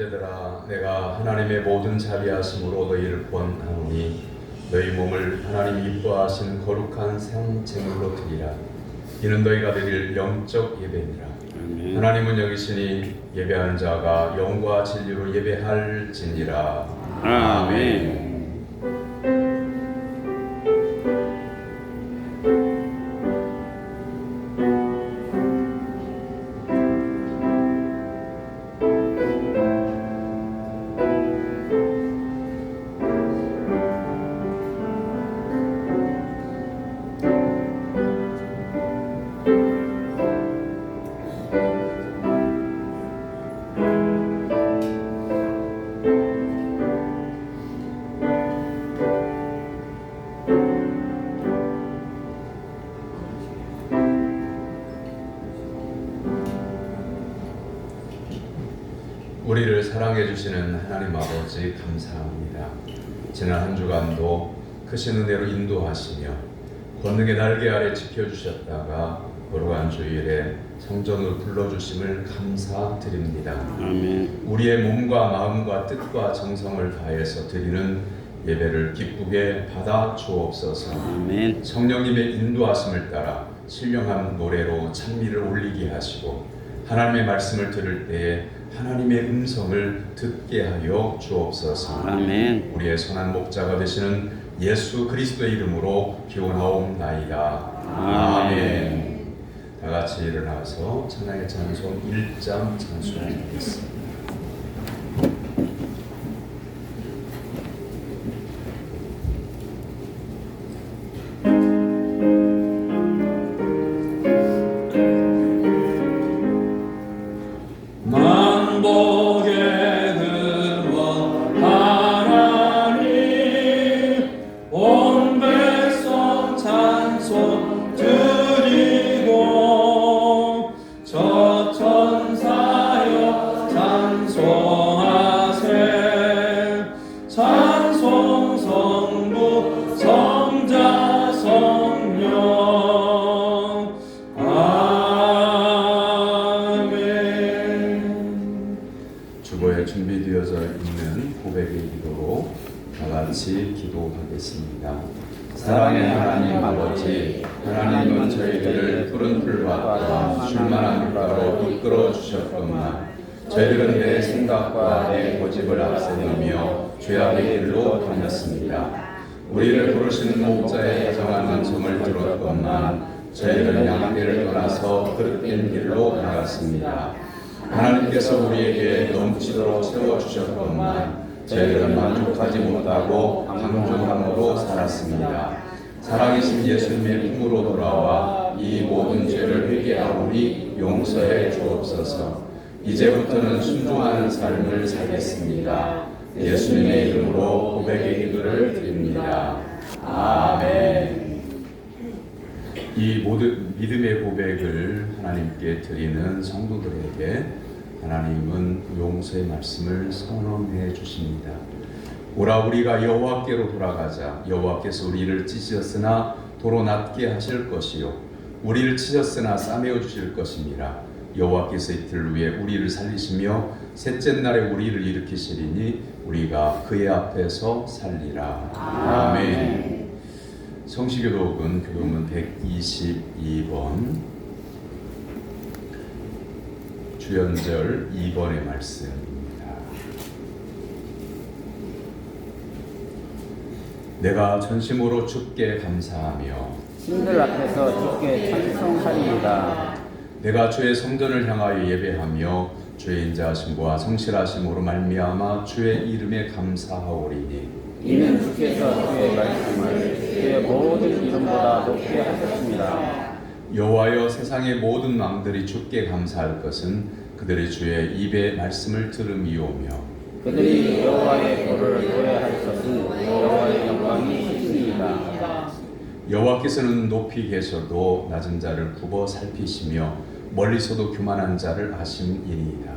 형제들아, 내가 하나님의 모든 자비하심으로 너희를 권하노니 너희 몸을 하나님 이뻐하시는 거룩한 생제물로 드리라. 이는 너희가 드릴 영적 예배니라. 아멘. 하나님은 여기시니 예배하는 자가 영과 진리로 예배할지니라. 아멘. 우리를 사랑해 주시는 하나님 아버지 감사합니다. 지난 한 주간도 크신 은혜로 인도하시며 권능의 날개 아래 지켜주셨다가 거룩한 주일에 성전으로 불러주심을 감사드립니다. 아멘. 우리의 몸과 마음과 뜻과 정성을 다해서 드리는 예배를 기쁘게 받아 주옵소서. 아멘. 성령님의 인도하심을 따라 신령한 노래로 찬미를 올리게 하시고 하나님의 말씀을 들을 때에 하나님의 음성을 듣게 하여 주옵소서. 아멘. 우리의 선한 목자가 되시는 예수 그리스도의 이름으로 기원하옵나이다. 아멘. 다 같이 일어나서 찬양의 찬송 1장 찬송하겠습니다. 주보에 준비되어져 있는 고백의 기도로 다 같이 기도하겠습니다. 사랑의 하나님 아버지, 하나님은 저희들을 푸른 풀밭과 쉴만한 물가로 이끌어 주셨건만 저희들은 내 생각과 내 고집을 앞세우며 죄악의 길로 다녔습니다. 우리를 부르시는 목자의 다정한 음성을 들었건만 저희들은 양떼를 떠나서 그릇된 길로 나갔습니다. 하나님께서 우리에게 넘치도록 채워주셨건만 저희들은 만족하지 못하고 강조함으로 살았습니다. 살아계신 예수님의 품으로 돌아와 이 모든 죄를 회개하오니 용서해 주옵소서. 이제부터는 순종하는 삶을 살겠습니다. 예수님의 이름으로 고백의 기도를 드립니다. 아멘. 이 모든 믿음의 고백을 하나님께 드리는 성도들에게 하나님은 용서의 말씀을 선언해 주십니다. 오라 우리가 여호와께로 돌아가자. 여호와께서 우리를 찢으셨으나 도로 낫게 하실 것이요 우리를 치셨으나 싸매어 주실 것입니다. 여호와께서 이틀 후에 우리를 살리시며 셋째 날에 우리를 일으키시리니 우리가 그의 앞에서 살리라. 아멘. 성시교독은 교도문 122번 주연절 2번의 말씀입니다. 내가 전심으로 주께 감사하며 신들 앞에서 주께 찬송하리이다. 내가 주의 성전을 향하여 예배하며 주의 인자하심과 성실하심으로 말미암아 주의 이름에 감사하오리니 이는 주께서 주의 말씀을 주의 모든 이름보다 높게 하셨습니다. 여호와여 세상의 모든 왕들이 주께 감사할 것은 그들이 주의 입의 말씀을 들음이오며 그들이 여호와의 도를 노래할 것은 여호와의 영광이 크시니이다. 여호와께서는 높이 계셔도 낮은 자를 굽어 살피시며 멀리서도 교만한 자를 아심이니이다.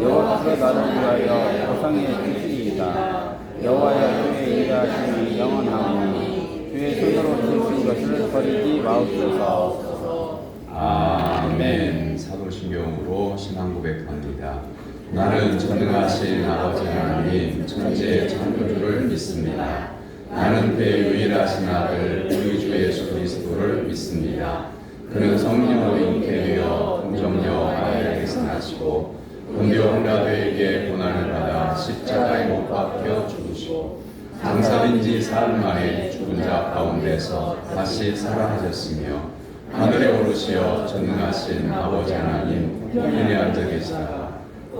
여호와께 나를 위하여 보상해 주시리이다. 여호와여 주의 인자하심이 영원하오니 주의 손으로 지으신 것을 버리지 마옵소서. 아멘. 사도신경으로 신앙 고백합니다. 나는 전능하신 아버지 하나님 천지의 창조주를 믿습니다. 나는 그의 유일하신 아들 우리 주 예수 그리스도를 믿습니다. 그는 성령으로 잉태되어 동정녀 마리아에게서 나시고 본디오 빌라도에게 고난을 받아 십자가에 못 박혀 죽으시고 장사된 지 사흘 만에 죽은 자 가운데서 다시 살아나셨으며 하늘에 오르시어 전능하신 아버지 하나님 우편에 앉아 계시다가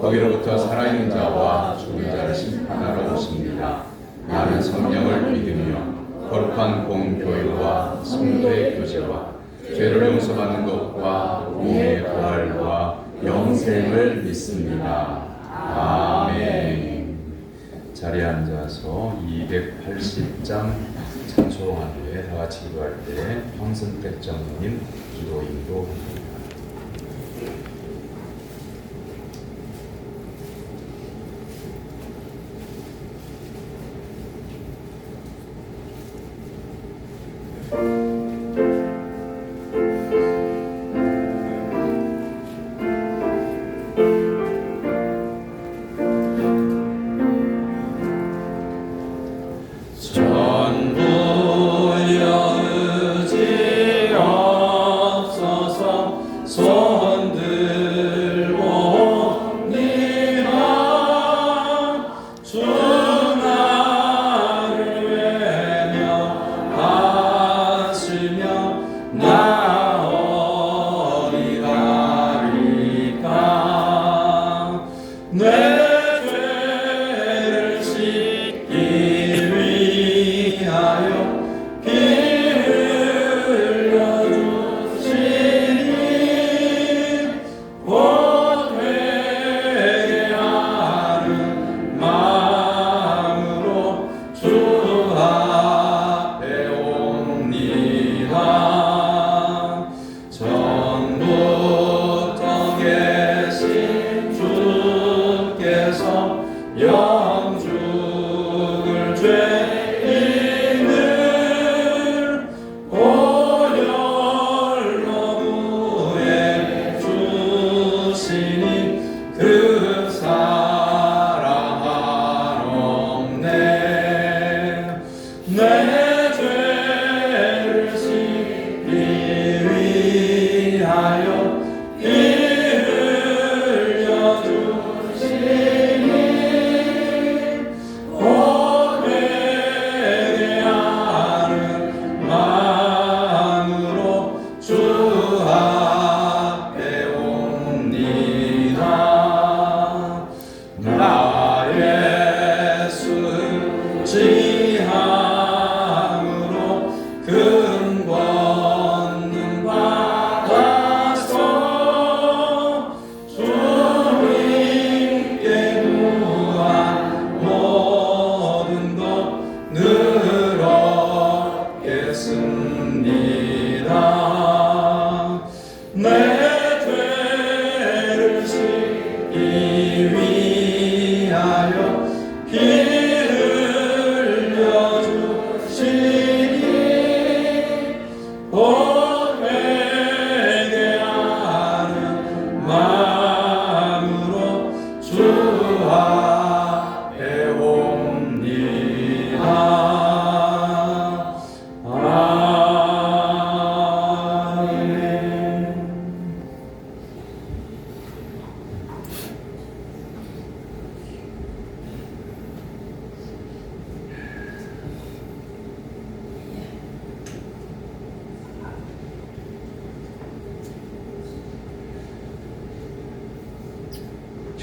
거기로부터 살아있는 자와 죽은 자를 심판하러 오십니다. 나는 성령을 믿으며 거룩한 공교회와 성도의 교제와 죄를 용서받는 것과 몸의 부활과 영생을 믿습니다. 아멘. 자리에 앉아서 280장 찬송할 때, 다 같이 기도할 때 황선택 장로님 기도 인도합니다.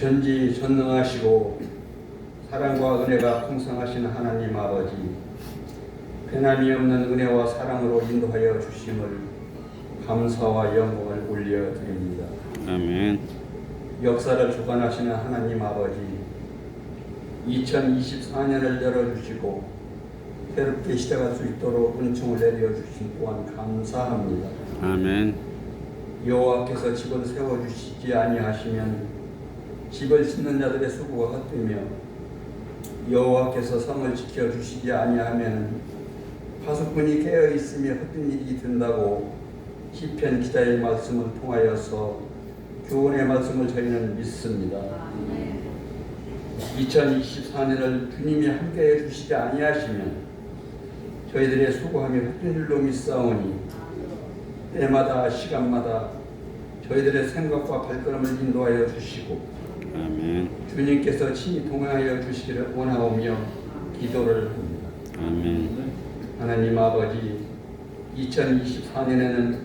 전지 전능하시고 사랑과 은혜가 풍성하신 하나님 아버지, 변함이 없는 은혜와 사랑으로 인도하여 주심을 감사와 영광을 올려드립니다. 아멘. 역사를 주관하시는 하나님 아버지, 2024년을 열어주시고 새롭게 시작할 수 있도록 은총을 내려주신 또한 감사합니다. 아멘. 여호와께서 집을 세워주시지 아니하시면 집을 짓는 자들의 수고가 헛되며 여호와께서 성을 지켜주시지 아니하면 파수꾼이 깨어있으며 헛된 일이 된다고 시편 기자의 말씀을 통하여서 교훈의 말씀을 저희는 믿습니다. 2024년을 주님이 함께해 주시지 아니하시면 저희들의 수고함이 헛된 줄로 믿사오니 때마다 시간마다 저희들의 생각과 발걸음을 인도하여 주시고 아멘. 주님께서 친히 동행하여 주시기를 원하오며 기도를 합니다. 아멘. 하나님 아버지, 2024년에는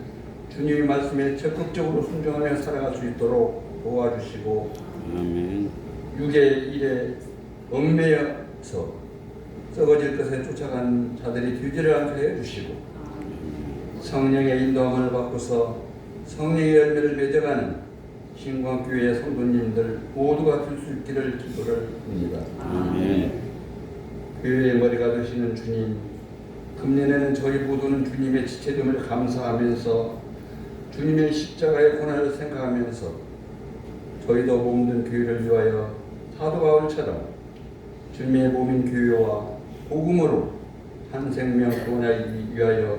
주님의 말씀에 적극적으로 순종하며 살아갈 수 있도록 도와주시고 아멘. 육의 일에 얽매여서 썩어질 것에 쫓아간 자들이 뒤지를 않게 해주시고 성령의 인도함을 받고서 성령의 열매를 맺어가는 신광교회 성도님들 모두가 될 수 있기를 기도를 합니다. 아멘. 교회의 머리가 되시는 주님, 금년에는 저희 모두는 주님의 지체됨을 감사하면서 주님의 십자가의 고난을 생각하면서 저희도 몸든 교회를 위하여 사도 바울처럼 주님의 몸인 교회와 복음으로 한 생명 구원하기 위하여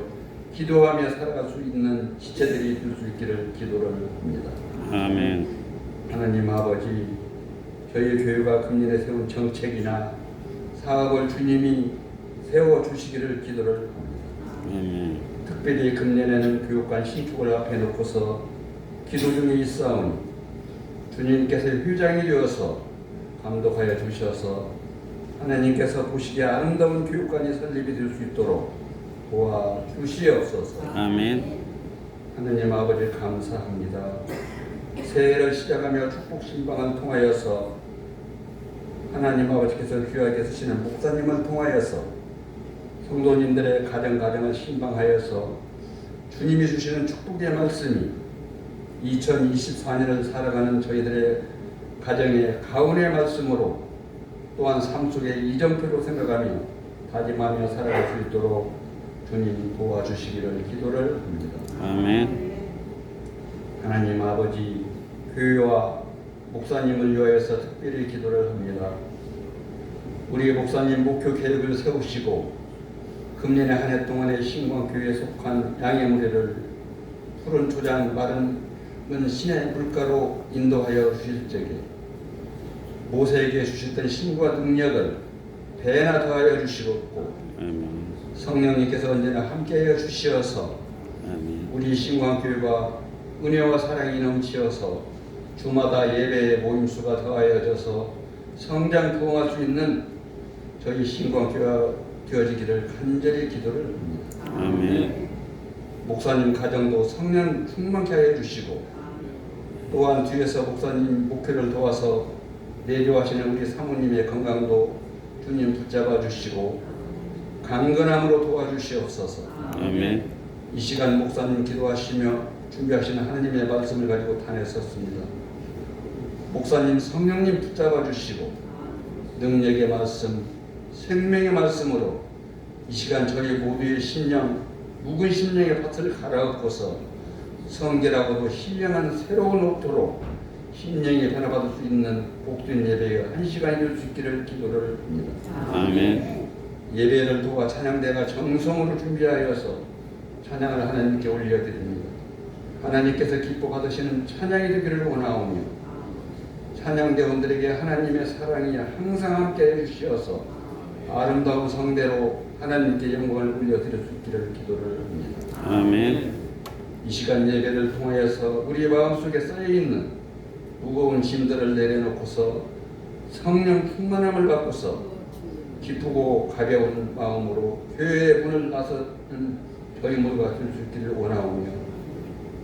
기도하며 살아갈 수 있는 지체들이 될 수 있기를 기도를 합니다. 아멘. 하나님 아버지, 저희 교회가 금년에 세운 정책이나 사업을 주님이 세워주시기를 기도를 합니다. 아멘. 특별히 금년에는 교육관 신축을 앞에 놓고서 기도 중에 있사오니 주님께서 휴장이 되어서 감독하여 주셔서 하나님께서 보시기에 아름다운 교육관이 설립이 될 수 있도록 도와주시옵소서. 아멘. 하나님 아버지 감사합니다. 새해를 시작하며 축복 신방을 통하여서 하나님 아버지께서 귀하게 쓰시는 목사님을 통하여서 성도님들의 가정을 신방하여서 주님이 주시는 축복의 말씀이 2024년을 살아가는 저희들의 가정의 가운의 말씀으로 또한 삶 속의 이정표로 생각하며 다짐하며 살아갈 수 있도록 주님 도와주시기를 기도를 합니다. 아멘. 하나님 아버지, 교회와 목사님을 위하여서 특별히 기도를 합니다. 우리 목사님 목표 계획을 세우시고 금년의 한 해 동안의 신광교회에 속한 양의 무리를 푸른 초장 마른 신의 물가로 인도하여 주실 적에 모세에게 주셨던 신과 능력을 배나 더하여 주시고 아멘. 성령님께서 언제나 함께하여 주시어서 아멘. 우리 신광교회가 은혜와 사랑이 넘치어서 주마다 예배의 모임수가 더하여져서 성장 부흥할 수 있는 저희 신광교회가 되어지기를 간절히 기도를 합니다. 아멘. 목사님 가정도 성령 충만케 하여 주시고 또한 뒤에서 목사님 목회를 도와서 내조하시는 우리 사모님의 건강도 주님 붙잡아 주시고 강건함으로 도와주시옵소서. 아멘. 이 시간 목사님 기도하시며 준비하시는 하나님의 말씀을 가지고 단에 섰습니다. 목사님 성령님 붙잡아 주시고 능력의 말씀, 생명의 말씀으로 이 시간 저희 모두의 심령, 묵은 심령의 밭을 갈아엎고서 성결하고도 신령한 새로운 옥토로 심령이 변화받을 수 있는 복된 예배가 한 시간이 될 수 있기를 기도를 합니다. 아멘. 예배를 도와 찬양대가 정성으로 준비하여서 찬양을 하나님께 올려드립니다. 하나님께서 기뻐 받으시는 찬양이 되기를 원하오며 찬양대원들에게 하나님의 사랑이 항상 함께 해주시어서 아름다운 성대로 하나님께 영광을 올려드릴 수 있기를 기도를 합니다. 아멘. 이 시간 예배를 통하여서 우리 마음속에 쌓여있는 무거운 짐들을 내려놓고서 성령 충만함을 받고서 기쁘고 가벼운 마음으로 교회의 문을 나서는 저희 모두가 될 수 있기를 원하오며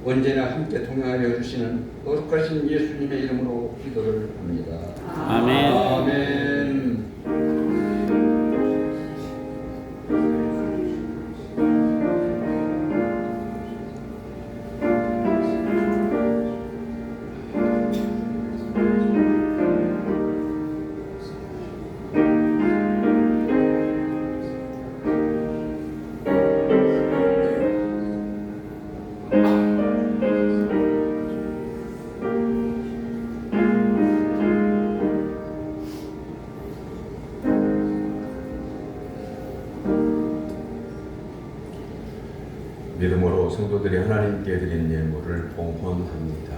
언제나 함께 동행하여 주시는 거룩하신 예수님의 이름으로 기도를 합니다. 아멘. 아멘. 믿음으로 성도들이 하나님께 드린 예물을 봉헌합니다.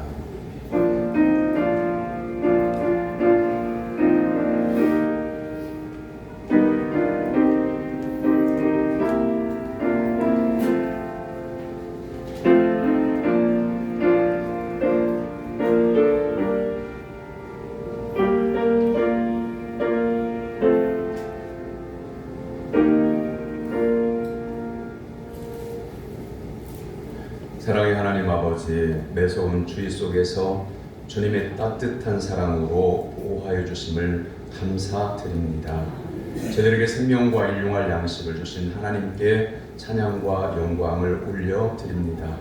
사랑의 하나님 아버지, 매서운 주의 속에서 주님의 따뜻한 사랑으로 보호하여 주심을 감사드립니다. 저희들에게 생명과 일용할 양식을 주신 하나님께 찬양과 영광을 올려드립니다.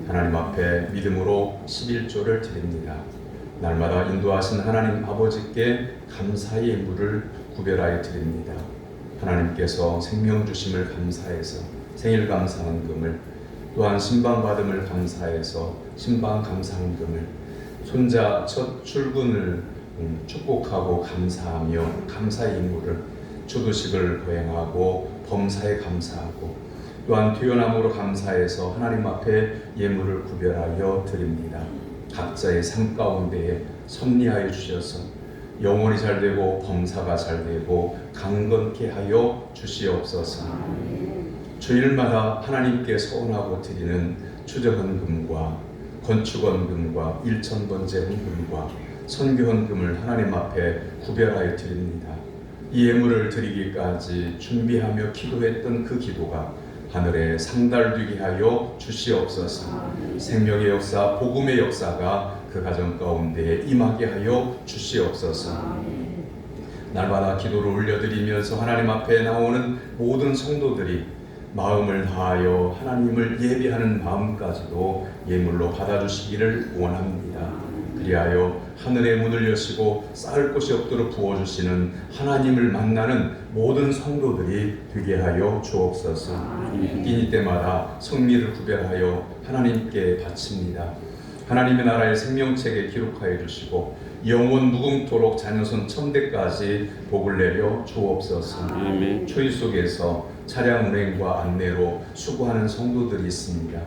하나님 앞에 믿음으로 11조를 드립니다. 날마다 인도하신 하나님 아버지께 감사의 예물을 구별하여 드립니다. 하나님께서 생명 주심을 감사해서 생일 감사헌금을, 또한 신방받음을 감사해서 신방 감사헌금을, 손자 첫 출근을 축복하고 감사하며 감사의 예물을, 추도식을 거행하고 범사에 감사하고, 또한 퇴원함으로 감사해서 하나님 앞에 예물을 구별하여 드립니다. 각자의 삶 가운데에 섭리하여 주셔서 영혼이 잘되고 범사가 잘되고 강건케 하여 주시옵소서. 주일마다 하나님께 서원하고 드리는 추저헌금과 건축헌금과 일천번제 헌금과 선교헌금을 하나님 앞에 구별하여 드립니다. 이 예물을 드리기까지 준비하며 기도했던 그 기도가 하늘에 상달되게 하여 주시옵소서. 생명의 역사, 복음의 역사가 그 가정 가운데 임하게 하여 주시옵소서. 날마다 기도를 올려드리면서 하나님 앞에 나오는 모든 성도들이 마음을 다하여 하나님을 예배하는 마음까지도 예물로 받아주시기를 원합니다. 그리하여 하늘의 문을 여시고 쌓을 곳이 없도록 부어주시는 하나님을 만나는 모든 성도들이 되게 하여 주옵소서. 끼니 때마다 성미를 구별하여 하나님께 바칩니다. 하나님의 나라의 생명책에 기록하여 주시고 영원 무궁토록 자녀손 천대까지 복을 내려 주옵소서. 초이 속에서 차량 운행과 안내로 수고하는 성도들이 있습니다.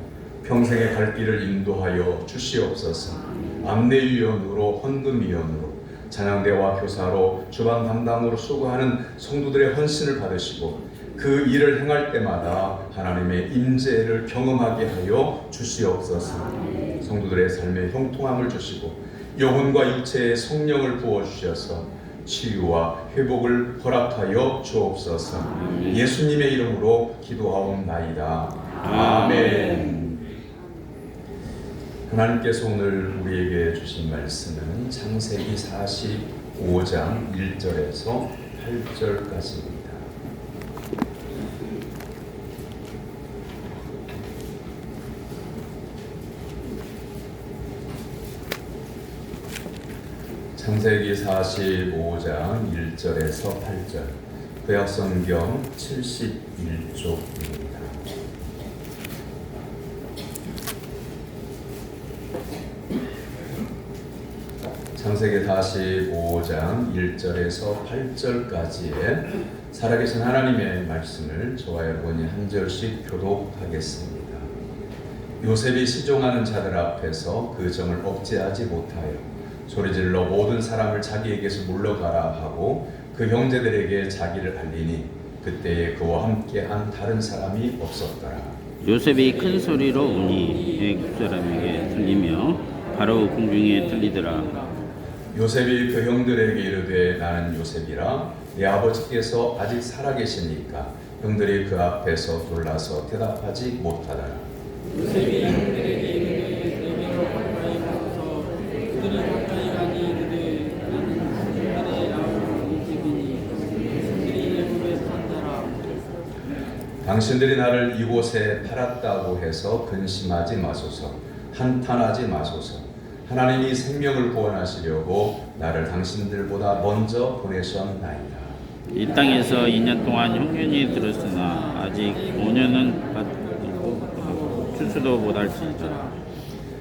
평생의 갈 길을 인도하여 주시옵소서. 안내위원으로, 헌금위원으로, 찬양대와 교사로, 주방 담당으로 수고하는 성도들의 헌신을 받으시고 그 일을 행할 때마다 하나님의 임재를 경험하게 하여 주시옵소서. 성도들의 삶에 형통함을 주시고 영혼과 육체의 성령을 부어주셔서 치유와 회복을 허락하여 주옵소서. 예수님의 이름으로 기도하옵나이다. 아멘. 하나님께서 오늘 우리에게 주신 말씀은 창세기 45장 1절에서 8절까지입니다. 창세기 45장 1절에서 8절, 구약성경 71쪽입니다. 창세기 45장 1절에서 8절까지의 살아계신 하나님의 말씀을 저와 여러분이 한 절씩 교독하겠습니다. 요셉이 시종하는 자들 앞에서 그 정을 억제하지 못하여 소리질러 모든 사람을 자기에게서 물러가라 하고 그 형제들에게 자기를 알리니 그때에 그와 함께한 다른 사람이 없었더라. 요셉이 큰 소리로 우니 애굽 사람에게 들리며 바로 궁중에 들리더라. 요셉이 그 형들에게 이르되 나는 요셉이라 내 아버지께서 아직 살아계시니까 형들이 그 앞에서 놀라서 대답하지 못하더라. 요셉이 형들에게 이르되 너희로 가까이 가서 그들이 가까이 가니 이르되 나는 당신들의 아버지 요셉이니 당신들이 애굽에 산다라. 당신들이 나를 이곳에 팔았다고 해서 근심하지 마소서, 한탄하지 마소서. 하나님이 생명을 구원하시려고 나를 당신들보다 먼저 보내셨나이다. 이 땅에서 2년 동안 흉년이 들었으나 아직 5년은 추수도 못할지니라.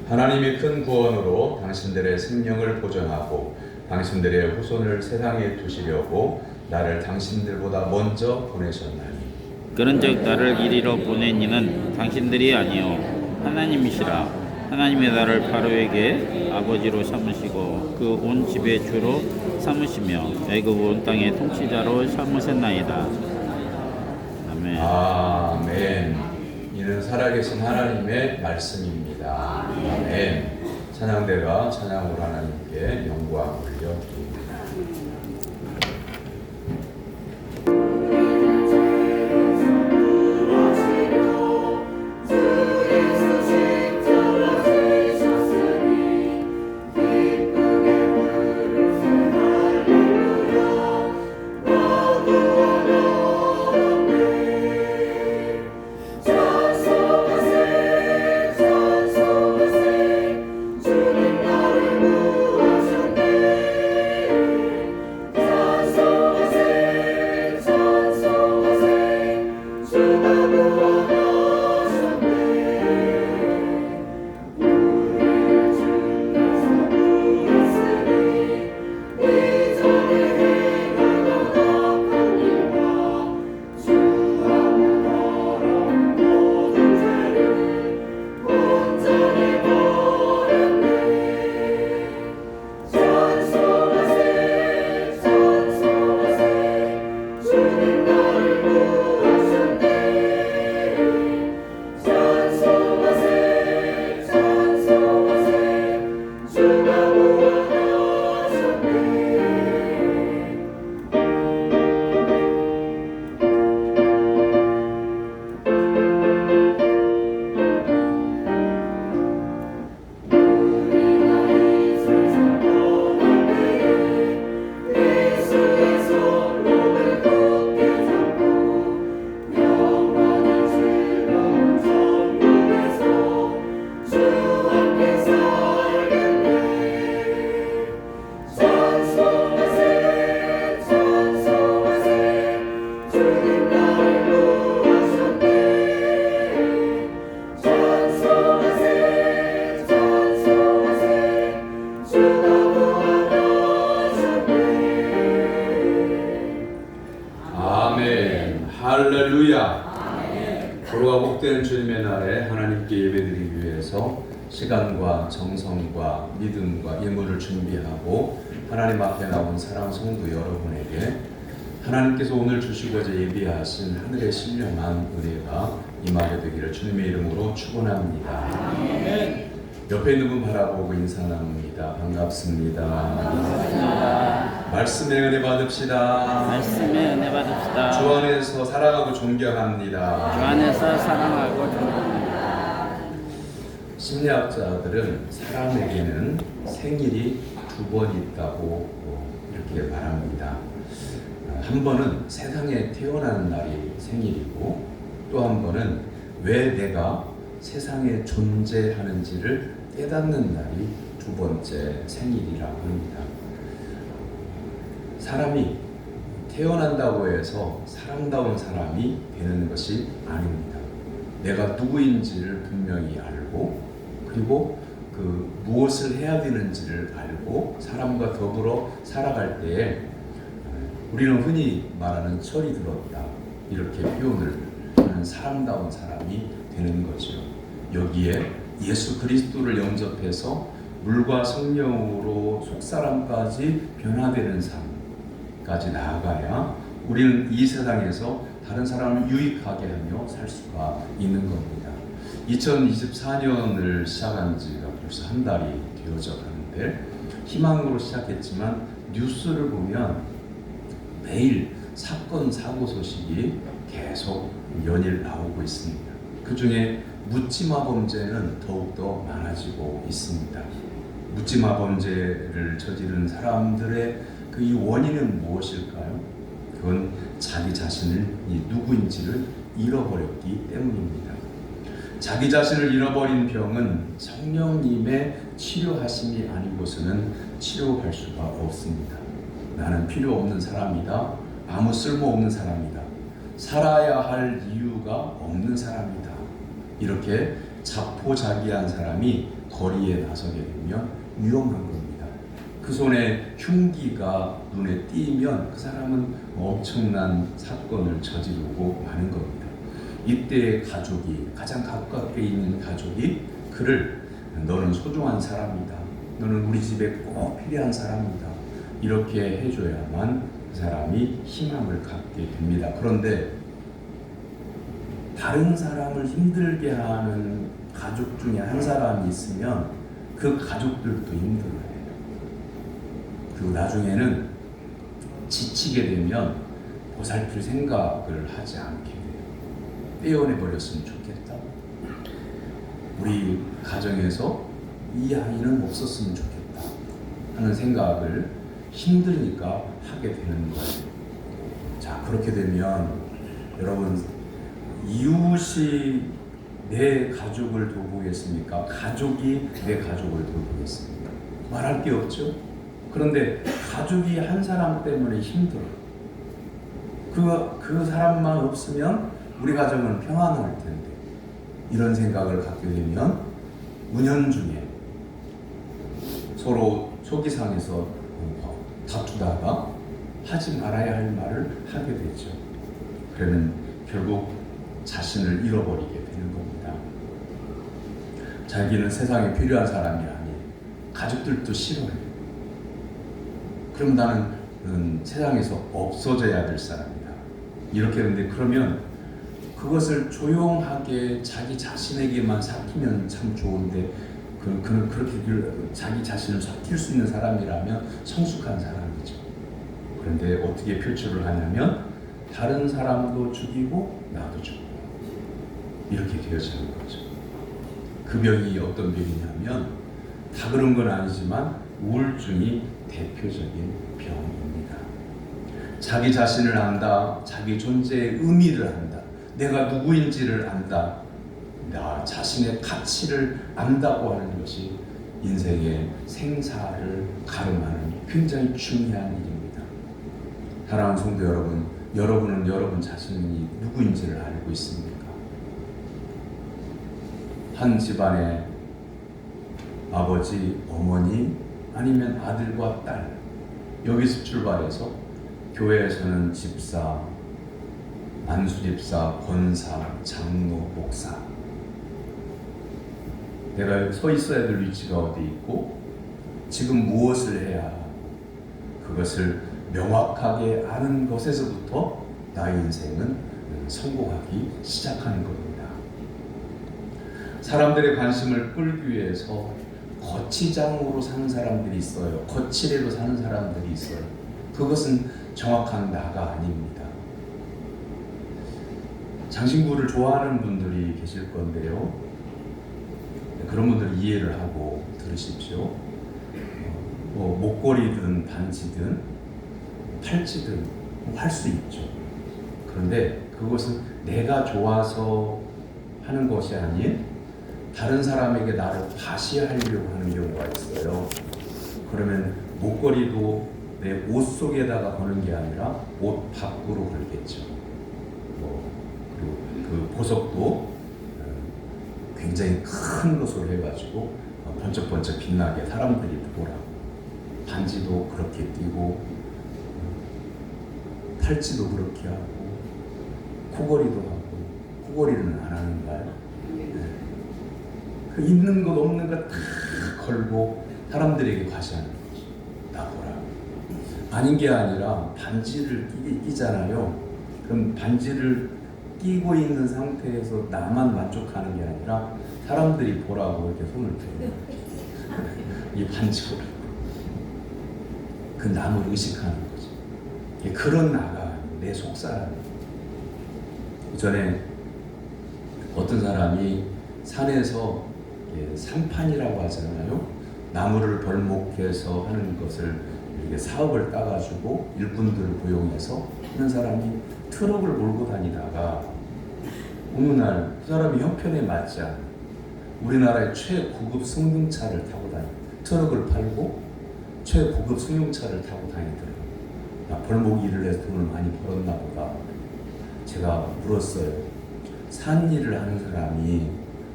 하나님이 큰 구원으로 당신들의 생명을 보존하고 당신들의 후손을 세상에 두시려고 나를 당신들보다 먼저 보내셨나니 그런즉 나를 이리로 보낸 이는 당신들이 아니요 하나님이시라. 하나님의 나를 바로에게 아버지로 삼으시고 그 온 집의 주로 삼으시며 애굽 온 땅의 통치자로 삼으셨나이다. 아멘. 아멘. 이는 살아계신 하나님의 말씀입니다. 아멘. 찬양대가 찬양으로 하나님께 영광 올려드립니다. 주의 소식 할렐루야. 거룩하고 복된 주님의 날에 하나님께 예배드리기 위해서 시간과 정성과 믿음과 예물을 준비하고 하나님 앞에 나온 사랑 성도 여러분에게 하나님께서 오늘 주시고자 예비하신 하늘의 신령한 은혜가 임하게 되기를 주님의 이름으로 축원합니다. 옆에 있는 분 바라보고 인사 나눕니다. 반갑습니다. 말씀의 은혜 받읍시다. 말씀의 은혜 받읍시다. 주 안에서 사랑하고 존경합니다. 주 안에서 사랑하고 존경합니다. 심리학자들은 사람에게는 생일이 두 번 있다고 이렇게 말합니다. 한 번은 세상에 태어나는 날이 생일이고 또 한 번은 왜 내가 세상에 존재하는지를 깨닫는 날이 두 번째 생일이라고 합니다. 사람이 태어난다고 해서 사람다운 사람이 되는 것이 아닙니다. 내가 누구인지를 분명히 알고 그리고 무엇을 해야 되는지를 알고 사람과 더불어 살아갈 때에 우리는 흔히 말하는 철이 들었다 이렇게 표현을 하는 사람다운 사람이 되는 거죠. 여기에 예수 그리스도를 영접해서 물과 성령으로 속사람까지 변화되는 삶까지 나아가야 우리는 이 세상에서 다른 사람을 유익하게 하며 살 수가 있는 겁니다. 2024년을 시작한 지가 벌써 한 달이 되어져 가는데 희망으로 시작했지만 뉴스를 보면 매일 사건 사고 소식이 계속 연일 나오고 있습니다. 그 중에 묻지마 범죄는 더욱더 많아지고 있습니다. 묻지마 범죄를 저지른 사람들의 이 원인은 무엇일까요? 그건 자기 자신을 누구인지를 잃어버렸기 때문입니다. 자기 자신을 잃어버린 병은 성령님의 치료하심이 아니고서는 치료할 수가 없습니다. 나는 필요 없는 사람이다. 아무 쓸모없는 사람이다. 살아야 할 이유가 없는 사람이다. 이렇게 자포자기한 사람이 거리에 나서게 되면 위험한 겁니다. 그 손에 흉기가 눈에 띄면 그 사람은 엄청난 사건을 저지르고 마는 겁니다. 이때 가족이 가장 가깝게 있는 가족이 그를 너는 소중한 사람이다. 너는 우리 집에 꼭 필요한 사람이다. 이렇게 해줘야만 그 사람이 희망을 갖게 됩니다. 그런데 다른 사람을 힘들게 하는 가족 중에 한 사람이 있으면 그 가족들도 힘들어요. 그리고 나중에는 지치게 되면 보살필 생각을 하지 않게 돼요. 떼어내버렸으면 좋겠다. 우리 가정에서 이 아이는 없었으면 좋겠다 하는 생각을 힘드니까 하게 되는 거예요. 자, 그렇게 되면 여러분 이웃이 내 가족을 돌보겠습니까? 가족이 내 가족을 돌보겠습니까? 말할 게 없죠. 그런데 가족이 한 사람 때문에 힘들어요. 그 사람만 없으면 우리 가정은 평안할 텐데 이런 생각을 갖게 되면 은연중에 서로 속이상해서 다투다가 하지 말아야 할 말을 하게 되죠. 그러면 결국 자신을 잃어버리게 되는 겁니다. 자기는 세상에 필요한 사람이 아니에요. 가족들도 싫어해요. 그럼 나는 세상에서 없어져야 될 사람이다. 이렇게 하는데 그러면 그것을 조용하게 자기 자신에게만 삭히면 참 좋은데 그렇게 자기 자신을 삭힐 수 있는 사람이라면 성숙한 사람이죠. 그런데 어떻게 표출을 하냐면 다른 사람도 죽이고 나도 죽고 이렇게 되어지는 거죠. 그 병이 어떤 병이냐면 다 그런 건 아니지만 우울증이 대표적인 병입니다. 자기 자신을 안다. 자기 존재의 의미를 안다. 내가 누구인지를 안다. 나 자신의 가치를 안다고 하는 것이 인생의 생사를 가름하는 굉장히 중요한 일입니다. 사랑하는 성도 여러분, 여러분은 여러분 자신이 누구인지를 알고 있습니까? 한 집안의 아버지, 어머니, 아니면 아들과 딸, 여기서 출발해서 교회에서는 집사, 안수집사, 권사, 장로, 목사. 내가 서 있어야 될 위치가 어디 있고 지금 무엇을 해야 하고 그것을 명확하게 아는 것에서부터 나의 인생은 성공하기 시작하는 겁니다. 사람들의 관심을 끌기 위해서 거치장으로 사는 사람들이 있어요. 거치대로 사는 사람들이 있어요. 그것은 정확한 나가 아닙니다. 장신구를 좋아하는 분들이 계실 건데요. 그런 분들 이해를 하고 들으십시오. 뭐 목걸이든 반지든 팔찌든 할 수 있죠. 그런데 그것은 내가 좋아서 하는 것이 아닌 다른 사람에게 나를 과시하려고 하는 경우가 있어요. 그러면 목걸이도 내 옷 속에다가 거는 게 아니라 옷 밖으로 걸겠죠. 그리고 그 보석도 굉장히 큰 것으로 해가지고 번쩍번쩍 빛나게 사람들이 보라고. 반지도 그렇게 끼고 팔찌도 그렇게 하고 코걸이도 하고 코걸이는 안 하는가요? 그 있는 것 없는 것 다 걸고 사람들에게 과시하는 거죠. 나 보라. 아닌 게 아니라 반지를 끼잖아요. 그럼 반지를 끼고 있는 상태에서 나만 만족하는 게 아니라 사람들이 보라고 이렇게 손을 들어요. 이 반지 보라고. 그 남을 의식하는 거죠. 그런 나가 내 속사람. 전에 어떤 사람이 산에서 산판이라고 하잖아요. 나무를 벌목해서 하는 것을 이렇게 사업을 따가지고 일꾼들을 고용해서 하는 사람이 트럭을 몰고 다니다가 어느 날 그 사람이 형편에 맞지 않은 우리나라의 최고급 승용차를 타고 트럭을 팔고 최고급 승용차를 타고 다니더라고요. 벌목 일을 해서 돈을 많이 벌었나 보다. 제가 물었어요. 산 일을 하는 사람이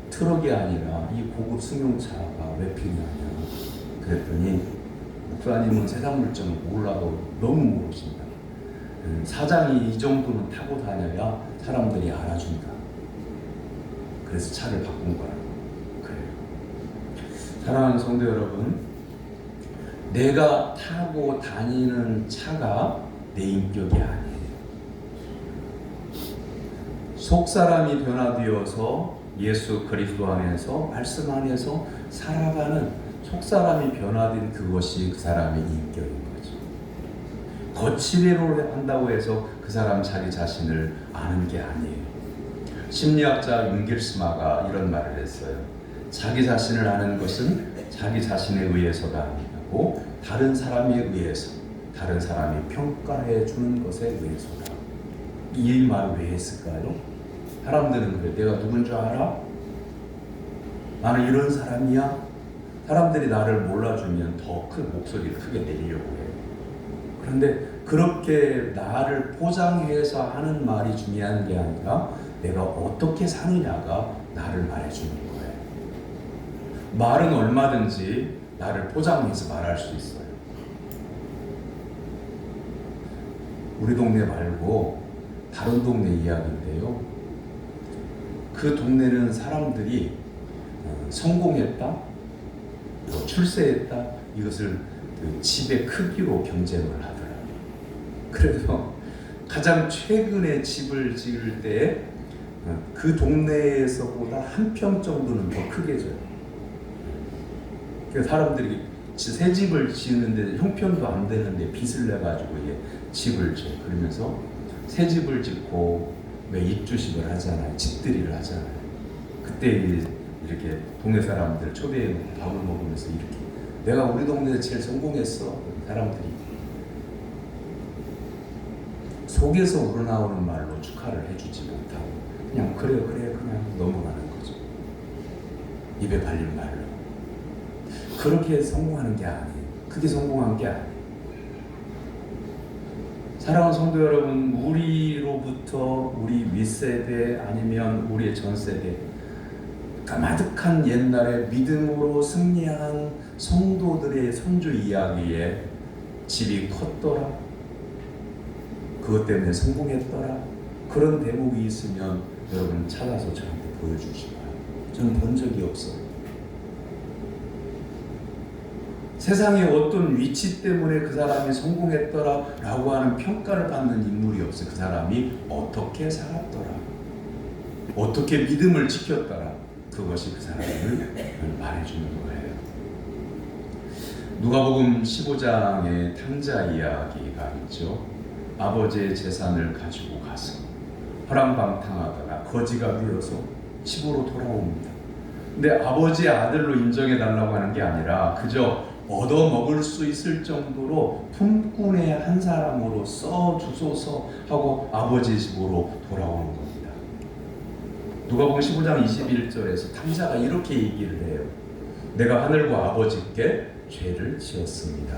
트럭이 아니라 이 고급 승용차가 왜 필요하냐. 그랬더니 목사님은 세상 물정을 몰라도 너무 모르신다. 사장이 이 정도는 타고 다녀야 사람들이 알아준다. 그래서 차를 바꾼 거라고. 그래요. 사랑하는 성도 여러분, 내가 타고 다니는 차가 내 인격이 아니에요. 속사람이 변화되어서 예수 그리스도 안에서 말씀 안에서 살아가는 속사람이 변화된 그것이 그 사람의 인격인 거죠. 거치대로 한다고 해서 그 사람 자기 자신을 아는 게 아니에요. 심리학자 융길스마가 이런 말을 했어요. 자기 자신을 아는 것은 자기 자신에 의해서가 아니고 다른 사람에 의해서, 다른 사람이 평가해 주는 것에 의해서다. 이 말을 왜 했을까요? 사람들은 그래. 내가 누군 줄 알아? 나는 이런 사람이야? 사람들이 나를 몰라주면 더 큰 목소리를 크게 내려고 해요. 그런데 그렇게 나를 포장해서 하는 말이 중요한 게 아니라 내가 어떻게 사느냐가 나를 말해주는 거예요. 말은 얼마든지 나를 포장해서 말할 수 있어요. 우리 동네 말고 다른 동네 이야기인데요. 그 동네는 사람들이 성공했다, 출세했다, 이것을 그 집의 크기로 경쟁을 하더라고요. 그래서 가장 최근에 집을 지을 때 그 동네에서보다 한 평 정도는 더 크게 져요. 그래서 사람들이 새 집을 지으는데 형편도 안 되는데 빚을 내가지고 집을 져요. 그러면서 새 집을 짓고 왜 입주식을 하잖아요. 집들이를 하잖아요. 그때 이렇게 동네 사람들 초대해 놓고 밥을 먹으면서 이렇게 내가 우리 동네에서 제일 성공했어. 사람들이 속에서 우러나오는 말로 축하를 해주지 못하고 그냥 그래 그냥 넘어가는 거죠. 입에 발린 말로. 그렇게 성공하는 게 아니에요. 그게 성공한 게 아니에요. 사랑하는 성도 여러분, 우리로부터 우리 윗세대 아니면 우리의 전세대 가마득한 옛날에 믿음으로 승리한 성도들의 선조 이야기에 집이 컸더라, 그것 때문에 성공했더라, 그런 대목이 있으면 여러분 찾아서 저한테 보여주시고요. 저는 본 적이 없어요. 세상에 어떤 위치 때문에 그 사람이 성공했더라라고 하는 평가를 받는 인물이 없어요. 그 사람이 어떻게 살았더라, 어떻게 믿음을 지켰더라, 그것이 그 사람을 말해주는 거예요. 누가복음 15장에 탕자 이야기가 있죠. 아버지의 재산을 가지고 가서 허랑방탕하다가 거지가 되어서 집으로 돌아옵니다. 근데 아버지의 아들로 인정해달라고 하는 게 아니라 그저 얻어먹을 수 있을 정도로 품꾼의 한 사람으로 써주소서 하고 아버지 집으로 돌아오는 겁니다. 누가복음 15장 21절에서 탕자가 이렇게 얘기를 해요. 내가 하늘과 아버지께 죄를 지었습니다.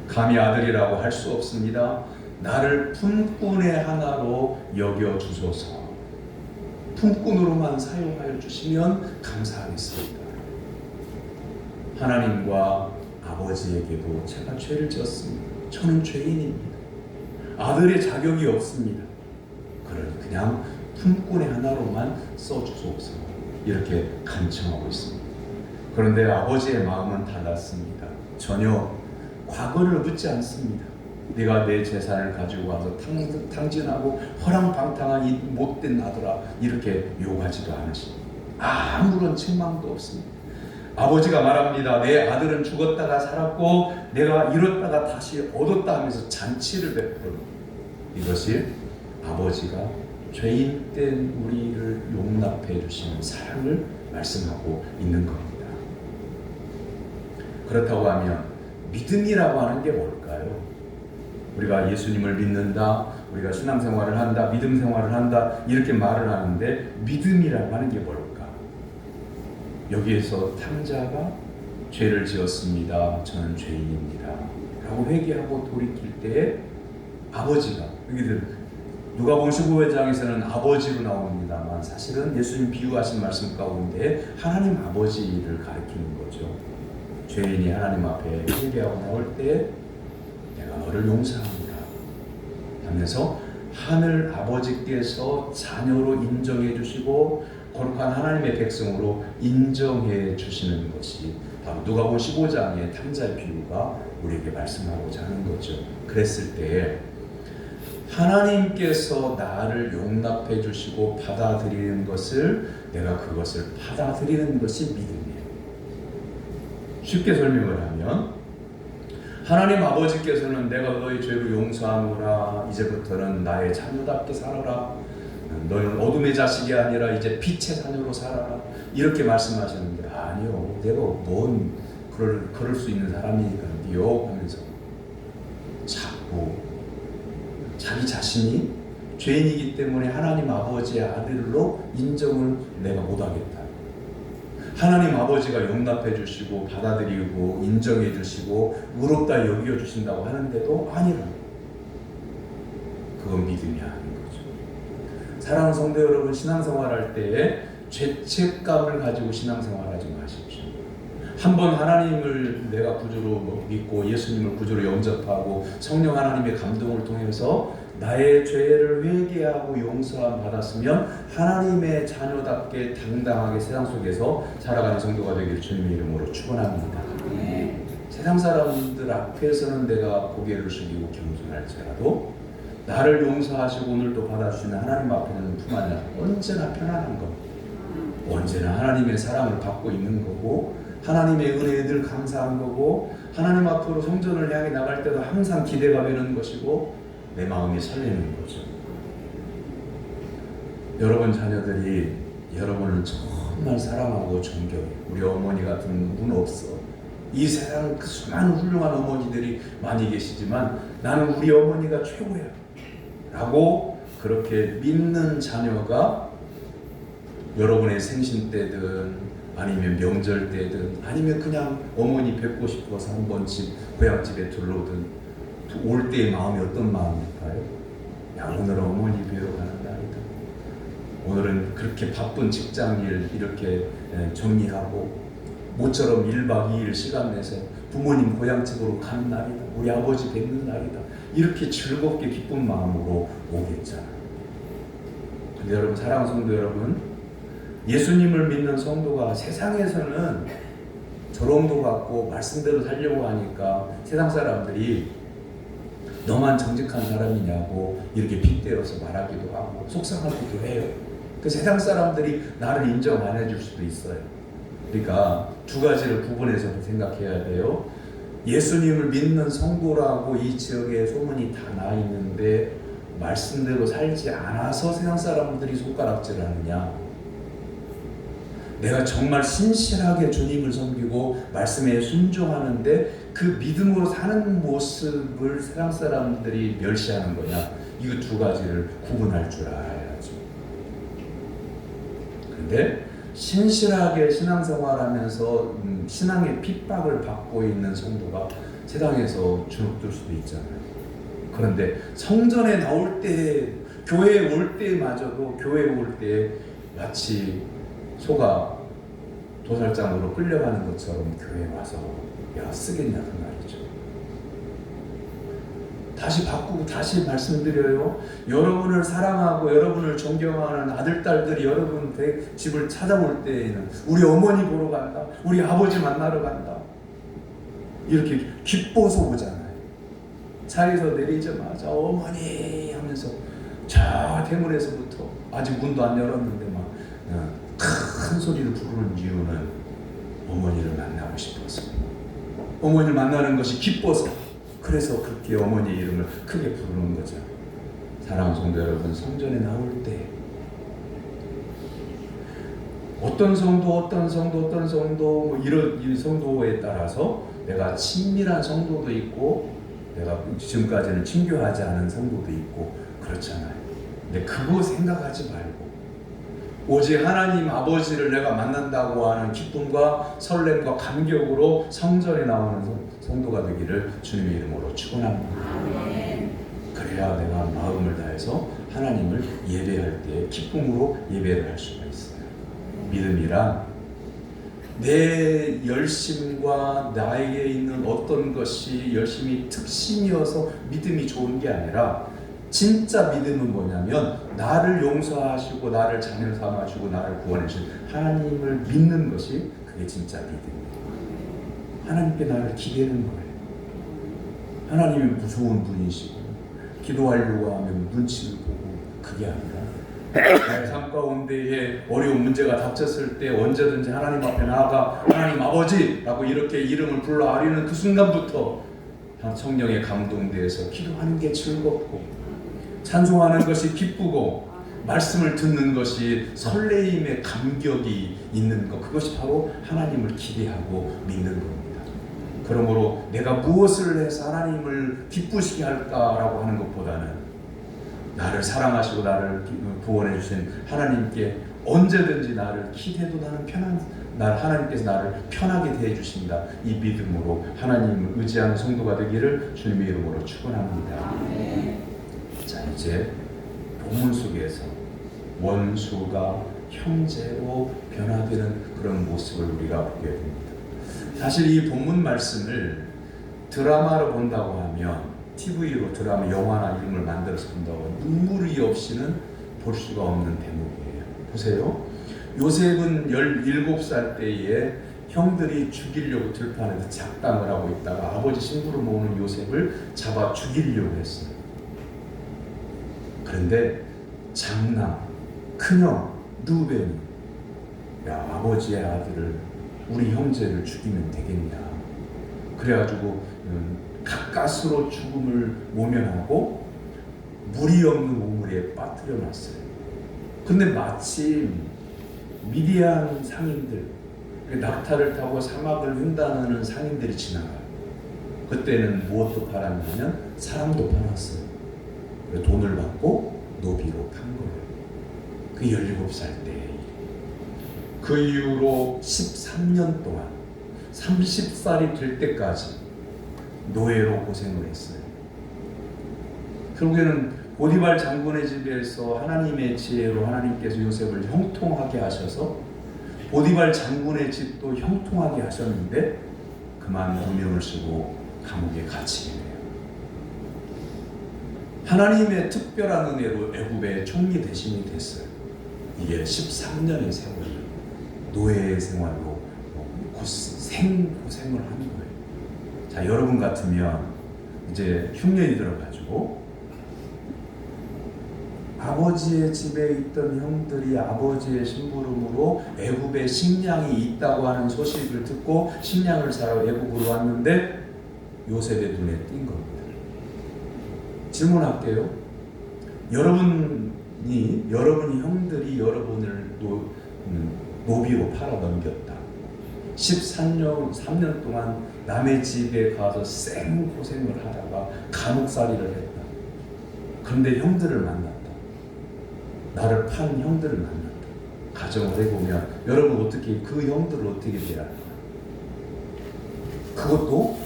감히 아들이라고 할 수 없습니다. 나를 품꾼의 하나로 여겨주소서. 품꾼으로만 사용하여 주시면 감사하겠습니다. 하나님과 아버지에게도 제가 죄를 지었습니다. 저는 죄인입니다. 아들의 자격이 없습니다. 그러니 그냥 품꾼의 하나로만 써주소서. 이렇게 간청하고 있습니다. 그런데 아버지의 마음은 달랐습니다. 전혀 과거를 묻지 않습니다. 네가 내 재산을 가지고 와서 탕진하고 허랑방탕한 이 못된 아들아, 이렇게 욕하지도 않으십니다. 아무런 책망도 없습니다. 아버지가 말합니다. 내 아들은 죽었다가 살았고 내가 잃었다가 다시 얻었다 하면서 잔치를 베풀어. 이것이 아버지가 죄인된 우리를 용납해 주시는 사랑을 말씀하고 있는 겁니다. 그렇다고 하면 믿음이라고 하는 게 뭘까요? 우리가 예수님을 믿는다, 우리가 신앙생활을 한다, 믿음 생활을 한다, 이렇게 말을 하는데 믿음이라고 하는 게 뭘까? 여기에서 탕자가 죄를 지었습니다. 저는 죄인입니다. 라고 회개하고 돌이킬 때 아버지가, 여기들 누가복음 15장에서는 아버지로 나옵니다만 사실은 예수님 비유하신 말씀 가운데 하나님 아버지를 가리키는 거죠. 죄인이 하나님 앞에 회개하고 나올 때 내가 너를 용서합니다 하면서 하늘 아버지께서 자녀로 인정해 주시고 거룩한 하나님의 백성으로 인정해 주시는 것이 바로 누가복음 15장의 탕자의 비유가 우리에게 말씀하고자 하는 거죠. 그랬을 때 하나님께서 나를 용납해 주시고 받아들이는 것을, 내가 그것을 받아들이는 것이 믿음이에요. 쉽게 설명을 하면 하나님 아버지께서는 내가 너의 죄를 용서하노라, 이제부터는 나의 자녀답게 살아라, 너는 어둠의 자식이 아니라 이제 빛의 자녀로 살아라, 이렇게 말씀하시는데, 아니요, 내가 뭔 그럴 수 있는 사람이니까요 하면서 자꾸 자기 자신이 죄인이기 때문에 하나님 아버지의 아들로 인정을 내가 못하겠다, 하나님 아버지가 용납해 주시고 받아들이고 인정해 주시고 의롭다 여겨 주신다고 하는데도 아니라, 그건 믿음이 아닌 거죠. 사랑하는 성도 여러분, 신앙생활할 때에 죄책감을 가지고 신앙생활하지 마십시오. 한번 하나님을 내가 구주로 믿고 예수님을 구주로 영접하고 성령 하나님의 감동을 통해서 나의 죄를 회개하고 용서함 받았으면 하나님의 자녀답게 당당하게 세상 속에서 살아가는 성도가 되길 주님의 이름으로 축원합니다. 세상 사람들 앞에서는 내가 고개를 숙이고 겸손할지라도 나를 용서하시고 오늘도 받아주시는 하나님 앞에는 품 안에 언제나 편안한 것, 언제나 하나님의 사랑을 받고 있는 거고 하나님의 은혜에 늘 감사한 거고 하나님 앞으로 성전을 향해 나갈 때도 항상 기대가 되는 것이고 내 마음이 설레는 거죠. 여러분 자녀들이 여러분을 정말 사랑하고 존경해. 우리 어머니 같은 분 없어. 이 세상 그 수많은 훌륭한 어머니들이 많이 계시지만 나는 우리 어머니가 최고야 라고 그렇게 믿는 자녀가 여러분의 생신 때든 아니면 명절 때든 아니면 그냥 어머니 뵙고 싶어서 한 번씩 고향집에 들러오든 올 때의 마음이 어떤 마음일까요? 야, 오늘은 어머니 뵈러 가는 날이다. 오늘은 그렇게 바쁜 직장일 이렇게 정리하고 모처럼 1박 2일 시간 내서 부모님 고향집으로 가는 날이다. 우리 아버지 뵙는 날이다. 이렇게 즐겁게 기쁜 마음으로 오겠잖아요. 근데 여러분, 사랑하는 성도 여러분, 예수님을 믿는 성도가 세상에서는 저롱도 갖고 말씀대로 살려고 하니까 세상 사람들이 너만 정직한 사람이냐고 이렇게 빗대어서 말하기도 하고 속상하기도 해요. 그 세상 사람들이 나를 인정 안 해줄 수도 있어요. 그러니까 두 가지를 구분해서 생각해야 돼요. 예수님을 믿는 성도라고 이 지역에 소문이 다 나 있는데 말씀대로 살지 않아서 세상 사람들이 손가락질하느냐, 내가 정말 신실하게 주님을 섬기고 말씀에 순종하는데 그 믿음으로 사는 모습을 세상 사람들이 멸시하는 거냐, 이거 두 가지를 구분할 줄 알아야죠. 그런데 신실하게 신앙생활하면서 신앙의 핍박을 받고 있는 성도가 세상에서 주눅들 수도 있잖아요. 그런데 성전에 나올 때, 교회에 올 때마저도 교회에 올 때 마치 소가 도살장으로 끌려가는 것처럼 교회에 와서 야 쓰겠냐 그 말이죠. 다시 바꾸고 다시 말씀드려요. 여러분을 사랑하고 여러분을 존경하는 아들, 딸들이 여러분 집을 찾아올 때에는 우리 어머니 보러 간다, 우리 아버지 만나러 간다, 이렇게 기뻐서 오잖아요. 차에서 내리자마자 어머니 하면서 저 대문에서부터 아직 문도 안 열었는데 막 큰 소리를 부르는 이유는 어머니를 만나고 싶어서, 어머니를 만나는 것이 기뻐서, 그래서 그렇게 어머니의 이름을 크게 부르는 거죠. 사랑하는 성도 여러분, 성전에 나올 때 어떤 성도 뭐 이런 성도에 따라서 내가 친밀한 성도도 있고 내가 지금까지는 친교하지 않은 성도도 있고 그렇잖아요. 근데 그거 생각하지 말고 오직 하나님 아버지를 내가 만난다고 하는 기쁨과 설렘과 감격으로 성전에 나오는 성도가 되기를 주님의 이름으로 축원합니다. 그래야 내가 마음을 다해서 하나님을 예배할 때 기쁨으로 예배를 할 수가 있어요. 믿음이란 내 열심과 나에게 있는 어떤 것이 열심이 특심이어서 믿음이 좋은 게 아니라, 진짜 믿음은 뭐냐면 나를 용서하시고 나를 자녀 삼아주고 나를 구원해 주신 하나님을 믿는 것이, 그게 진짜 믿음이에요. 하나님께 나를 기대는 거예요. 하나님이 무서운 분이시고 기도하려고 하면 눈치를 보고, 그게 아니라 내 삶 가운데에 어려운 문제가 닥쳤을 때 언제든지 하나님 앞에 나아가 하나님 아버지라고 이렇게 이름을 불러 아리는 그 순간부터 성령에 감동되어서 기도하는 게 즐겁고, 찬송하는 것이 기쁘고, 말씀을 듣는 것이 설레임의 감격이 있는 것, 그것이 바로 하나님을 기대하고 믿는 겁니다. 그러므로 내가 무엇을 해서 하나님을 기쁘시게 할까라고 하는 것보다는 나를 사랑하시고 나를 구원해 주신 하나님께 언제든지 나를 기대도 하나님께서 나를 편하게 대해 주신다, 이 믿음으로 하나님을 의지하는 성도가 되기를 주님의 이름으로 축원합니다. 자, 이제 본문 속에서 원수가 형제로 변화되는 그런 모습을 우리가 보게 됩니다. 사실 이 본문 말씀을 드라마로 본다고 하면, TV로 드라마, 영화나 이런 걸 만들어서 본다고 하면 눈물이 없이는 볼 수가 없는 대목이에요. 보세요. 요셉은 17살 때에 형들이 죽이려고 들판에서 작당을 하고 있다가 아버지 심부름 모으는 요셉을 잡아 죽이려고 했어요. 그런데 장남, 큰형 르우벤이 야, 아버지의 아들을, 우리 형제를 죽이면 되겠냐, 그래가지고 가까스로 죽음을 모면하고 물이 없는 우물에 빠뜨려 놨어요. 근데 마침 미디안 상인들, 낙타를 타고 사막을 횡단하는 상인들이 지나가요. 그때는 무엇도 팔았냐면 사람도 팔았어요. 돈을 받고 노비로 판 거예요. 그 17살 때. 그 이후로 13년 동안 30살이 될 때까지 노예로 고생을 했어요. 결국에는 보디발 장군의 집에서 하나님의 지혜로 하나님께서 요셉을 형통하게 하셔서 보디발 장군의 집도 형통하게 하셨는데 그만 누명을 쓰고 감옥에 갇히게 돼요. 하나님의 특별한 은혜로 애굽의 총리 대신이 됐어요. 이게 13년의 세월이 노예 생활로 고생을 하는 거예요. 자, 여러분 같으면 이제 흉년이 들어가지고 아버지의 집에 있던 형들이 아버지의 심부름으로 애굽에 식량이 있다고 하는 소식을 듣고 식량을 사러 애굽으로 왔는데 요셉의 눈에 띈 겁니다. 질문할게요. 여러분이 형들이 여러분을 노비로 팔아 넘겼다. 3년 동안 남의 집에 가서 생고생을 하다가 감옥살이를 했다. 그런데 형들을 만났다. 나를 판 형들을 만났다. 가정을 해보면 여러분 어떻게 그 형들을 어떻게 대할까? 그것도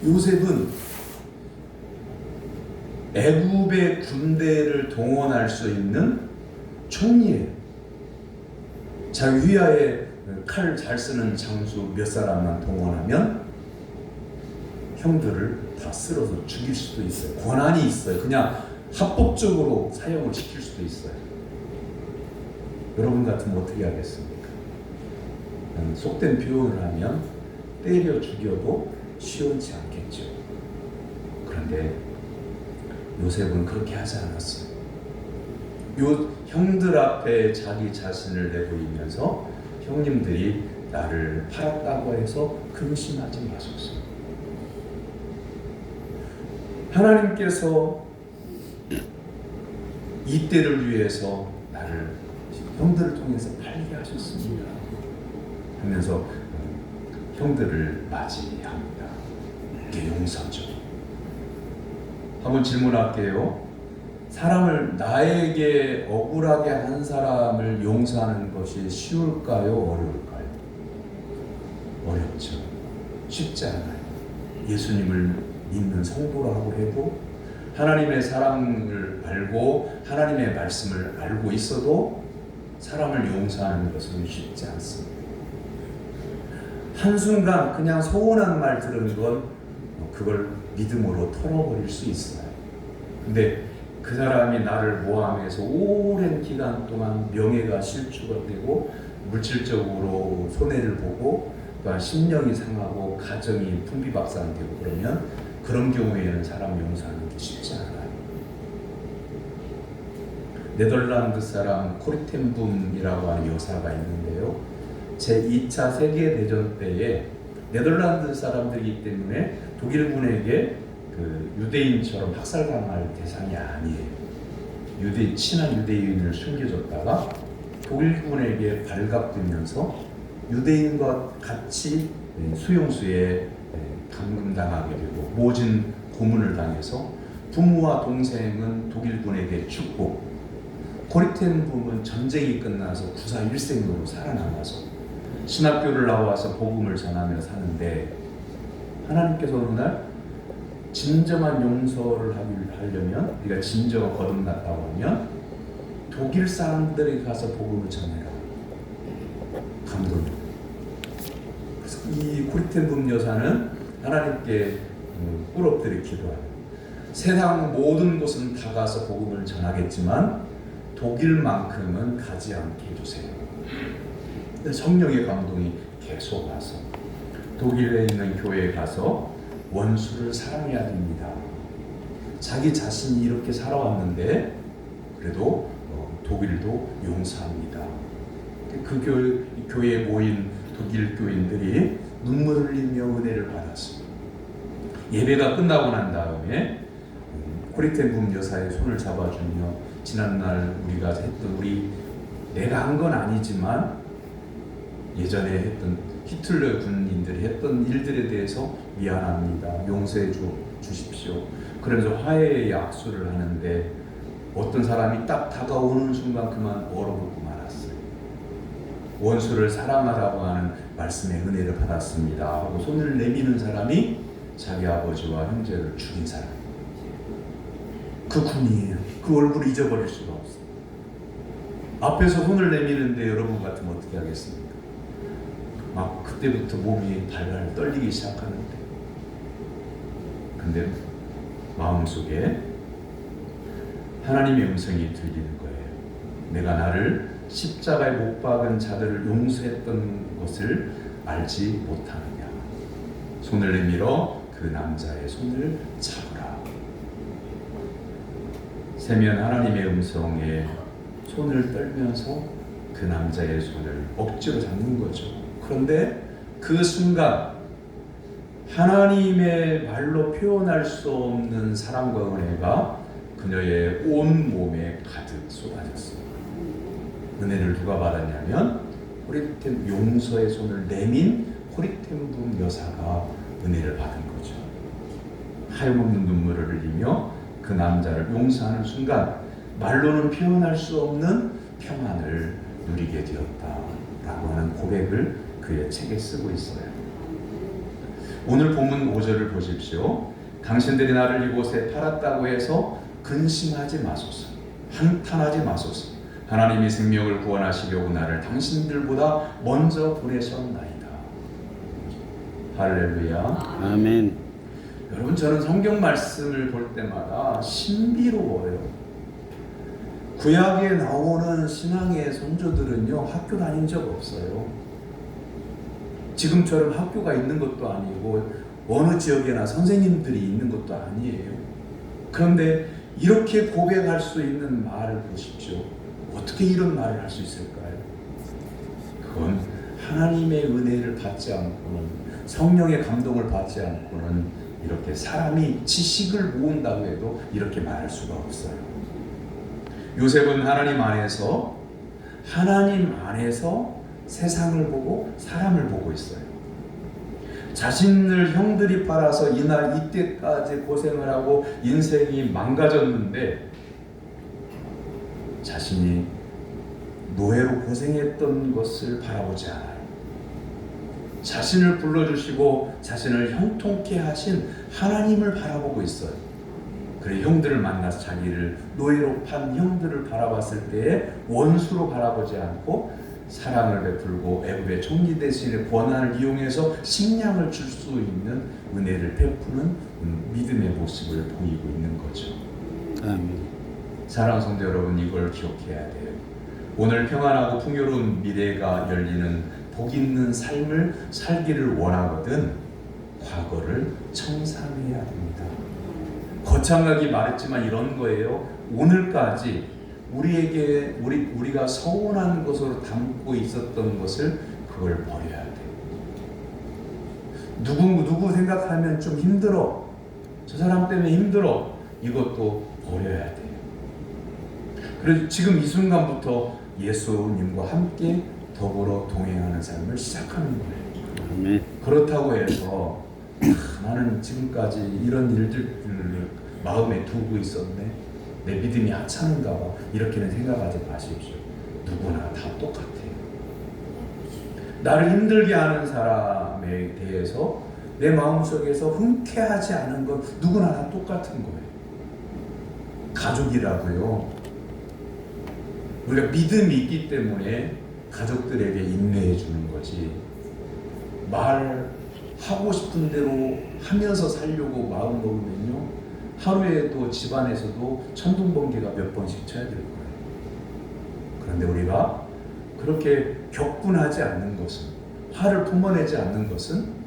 요셉은 애굽의 군대를 동원할 수 있는 총리예요. 자기 휘하에 칼 잘 쓰는 장수 몇 사람만 동원하면 형들을 다 쓸어서 죽일 수도 있어요. 권한이 있어요. 그냥 합법적으로 사용을 시킬 수도 있어요. 여러분 같으면 어떻게 하겠습니까? 속된 표현을 하면 때려 죽여도 시원치 않겠죠. 그런데 요셉은 그렇게 하지 않았어요. 형들 앞에 자기 자신을 내보이면서 형님들이 나를 팔았다고 해서 근심하지 마소서. 하나님께서 이 때를 위해서 나를 형들을 통해서 팔게 하셨습니다 하면서 형들을 맞이합니다. 이게 용서죠. 한번 질문할게요. 사람을 나에게 억울하게 한 사람을 용서하는 것이 쉬울까요? 어려울까요? 어렵죠. 쉽지 않아요. 예수님을 믿는 성도라고 해도 하나님의 사랑을 알고 하나님의 말씀을 알고 있어도 사람을 용서하는 것은 쉽지 않습니다. 한순간 그냥 서운한 말 들은 건 그걸 믿음으로 털어버릴 수 있어요. 근데 그 사람이 나를 모함해서 오랜 기간 동안 명예가 실추가 되고 물질적으로 손해를 보고 또한 심령이 상하고 가정이 풍비박산되고 그러면 그런 경우에는 사람 용서하는 게 쉽지 않아요. 네덜란드 사람 코르텐붐이라고 하는 여사가 있는데요. 제2차 세계대전 때에 네덜란드 사람들이기 때문에 독일군에게 그 유대인처럼 학살당할 대상이 아니에요. 친한 유대인을 숨겨줬다가 독일군에게 발각되면서 유대인과 같이 수용소에 감금당하게 되고 모진 고문을 당해서 부모와 동생은 독일군에게 죽고 코르텐붐은 전쟁이 끝나서 구사일생으로 살아남아서 신학교를 나와서 복음을 전하며 사는데 하나님께서 어느 날 진정한 용서를 하려면 네가 진정한 거듭났다고 하면 독일 사람들에게 가서 복음을 전해라. 감동이에요. 그래서 이 코르텐붐 여사는 하나님께 꿇 기도하여 세상 모든 곳은 다 가서 복음을 전하겠지만 독일만큼은 가지 않게 해주세요. 성령의 감동이 계속 와서 독일에 있는 교회에 가서 원수를 사랑해야 됩니다. 자기 자신이 이렇게 살아왔는데 그래도 독일도 용서합니다. 그 교회에 모인 독일 교인들이 눈물 흘리며 은혜를 받았습니다. 예배가 끝나고 난 다음에 코르텐붐 여사의 손을 잡아주며 지난날 우리가 했던 내가 한 건 아니지만 예전에 했던 히틀러 군인들이 했던 일들에 대해서 미안합니다. 용서해 주십시오. 그러면서 화해의 약수를 하는데 어떤 사람이 딱 다가오는 순간 그만 얼어붙고 말았어요. 원수를 사랑하라고 하는 말씀의 은혜를 받았습니다 하고 손을 내미는 사람이 자기 아버지와 형제를 죽인 사람이에요. 그 군이에요. 그 얼굴을 잊어버릴 수가 없어요. 앞에서 손을 내미는데 여러분 같으면 어떻게 하겠습니까? 막 그때부터 몸이 발발 떨리기 시작하는데 근데 마음속에 하나님의 음성이 들리는 거예요. 내가 나를 십자가에 못 박은 자들을 용서했던 것을 알지 못하느냐. 손을 내밀어 그 남자의 손을 잡으라. 세면 하나님의 음성에 손을 떨면서 그 남자의 손을 억지로 잡는 거죠. 그런데 그 순간 하나님의 말로 표현할 수 없는 사랑과 은혜가 그녀의 온 몸에 가득 쏟아졌어요. 은혜를 누가 받았냐면 호리템 용서의 손을 내민 호리템분 여사가 은혜를 받은 거죠. 하염없는 눈물을 흘리며 그 남자를 용서하는 순간 말로는 표현할 수 없는 평안을 누리게 되었다라고 하는 고백을 그의 책에 쓰고 있어요. 오늘 본문 5절을 보십시오. 당신들이 나를 이곳에 팔았다고 해서 근심하지 마소서. 한탄하지 마소서. 하나님이 생명을 구원하시려고 나를 당신들보다 먼저 보내셨나이다. 할렐루야. 아멘. 여러분, 저는 성경 말씀을 볼 때마다 신비로워요. 구약에 나오는 신앙의 선조들은요, 학교 다닌 적 없어요. 지금처럼 학교가 있는 것도 아니고 어느 지역에나 선생님들이 있는 것도 아니에요. 그런데 이렇게 고백할 수 있는 말을 보십시오. 어떻게 이런 말을 할 수 있을까요? 그건 하나님의 은혜를 받지 않고는, 성령의 감동을 받지 않고는 이렇게 사람이 지식을 모은다고 해도 이렇게 말할 수가 없어요. 요셉은 하나님 안에서 세상을 보고 사람을 보고 있어요. 자신을 형들이 팔아서 이날 이때까지 고생을 하고 인생이 망가졌는데 자신이 노예로 고생했던 것을 바라보지 않아요. 자신을 불러주시고 자신을 형통케 하신 하나님을 바라보고 있어요. 그래, 형들을 만나서 자기를 노예로 판 형들을 바라봤을 때에 원수로 바라보지 않고 사랑을 베풀고 애굽의 총리 대신의 권한을 이용해서 식량을 줄 수 있는 은혜를 베푸는 믿음의 모습을 보이고 있는 거죠. 아멘. 사랑하는 성도 여러분, 이걸 기억해야 돼요. 오늘 평안하고 풍요로운 미래가 열리는 복 있는 삶을 살기를 원하거든 과거를 청산해야 됩니다. 거창하게 말했지만 이런 거예요. 오늘까지 우리가 서운한 것으로 담고 있었던 것을 그걸 버려야 돼. 누구 생각하면 좀 힘들어. 저 사람 때문에 힘들어. 이것도 버려야 돼요. 그래서 지금 이 순간부터 예수님과 함께 더불어 동행하는 삶을 시작하는 거예요. 아멘. 그렇다고 해서 나는 지금까지 이런 일들을 마음에 두고 있었네, 내 믿음이 하찮은가 봐, 이렇게는 생각하지 마십시오. 누구나 다 똑같아요. 나를 힘들게 하는 사람에 대해서 내 마음속에서 흔쾌하지 않은 건 누구나 다 똑같은 거예요. 가족이라고요, 우리가 믿음이 있기 때문에 가족들에게 인내해 주는 거지, 말하고 싶은 대로 하면서 살려고 마음 먹으면요, 하루에도 집안에서도 천둥번개가 몇 번씩 쳐야 될 거예요. 그런데 우리가 그렇게 격분하지 않는 것은, 화를 품어내지 않는 것은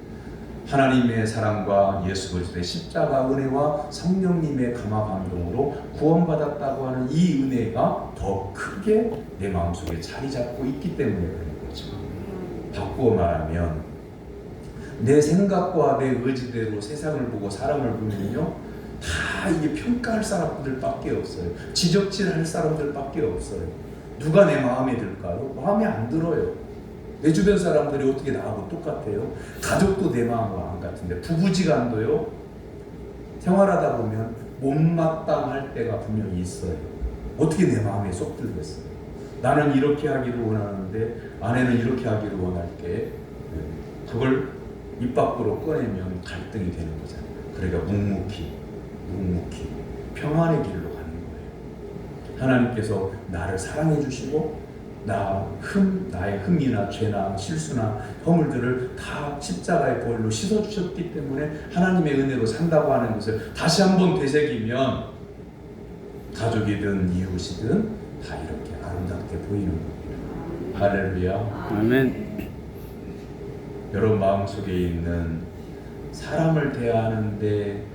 하나님의 사랑과 예수 그리스도의 십자가 은혜와 성령님의 감화 감동으로 구원받았다고 하는 이 은혜가 더 크게 내 마음속에 자리 잡고 있기 때문에 그런 거죠. 바꾸어 말하면 내 생각과 내 의지대로 세상을 보고 사람을 보면요, 다 이게 평가할 사람들밖에 없어요. 지적질할 사람들밖에 없어요. 누가 내 마음에 들까요? 마음에 안 들어요. 내 주변 사람들이 어떻게 나하고 똑같아요? 가족도 내 마음과 안 같은데, 부부지간도요, 생활하다 보면 못마땅할 때가 분명히 있어요. 어떻게 내 마음에 쏙 들겠어요? 나는 이렇게 하기를 원하는데 아내는 이렇게 하기를 원할게. 그걸 입 밖으로 꺼내면 갈등이 되는 거잖아요. 그러니까 묵묵히 평안의 길로 가는 거예요. 하나님께서 나를 사랑해 주시고 나의 흠이나 죄나 실수나 허물들을 다 십자가의 보혈로 씻어주셨기 때문에 하나님의 은혜로 산다고 하는 것을 다시 한번 되새기면, 가족이든 이웃이든 다 이렇게 아름답게 보이는 겁니다. 할렐루야. 아멘. 여러분 마음속에 있는 사람을 대하는데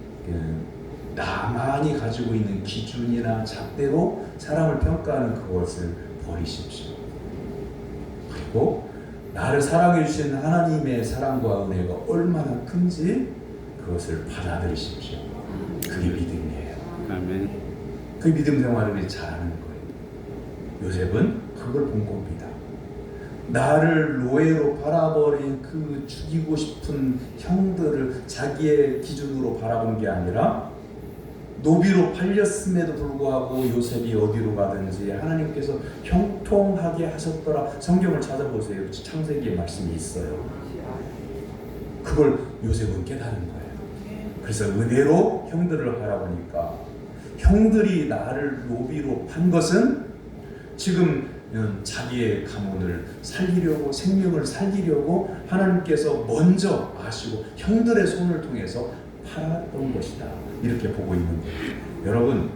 나만이 가지고 있는 기준이나 잣대로 사람을 평가하는 그것을 버리십시오. 그리고 나를 사랑해 주신 하나님의 사랑과 은혜가 얼마나 큰지 그것을 받아들이십시오. 그게 믿음이에요. 아멘. 그 믿음 생활을 잘하는 거예요. 요셉은 그걸 본 겁니다. 나를 노예로 팔아버린 그 죽이고 싶은 형들을 자기의 기준으로 바라본 게 아니라 노비로 팔렸음에도 불구하고 요셉이 어디로 가든지 하나님께서 형통하게 하셨더라. 성경을 찾아보세요. 창세기의 말씀이 있어요. 그걸 요셉은 깨달은 거예요. 그래서 은혜로 형들을 바라보니까 형들이 나를 노비로 판 것은 지금 자기의 가문을 살리려고 생명을 살리려고 하나님께서 먼저 아시고 형들의 손을 통해서 팔았던 것이다. 이렇게 보고 있는 거예요. 여러분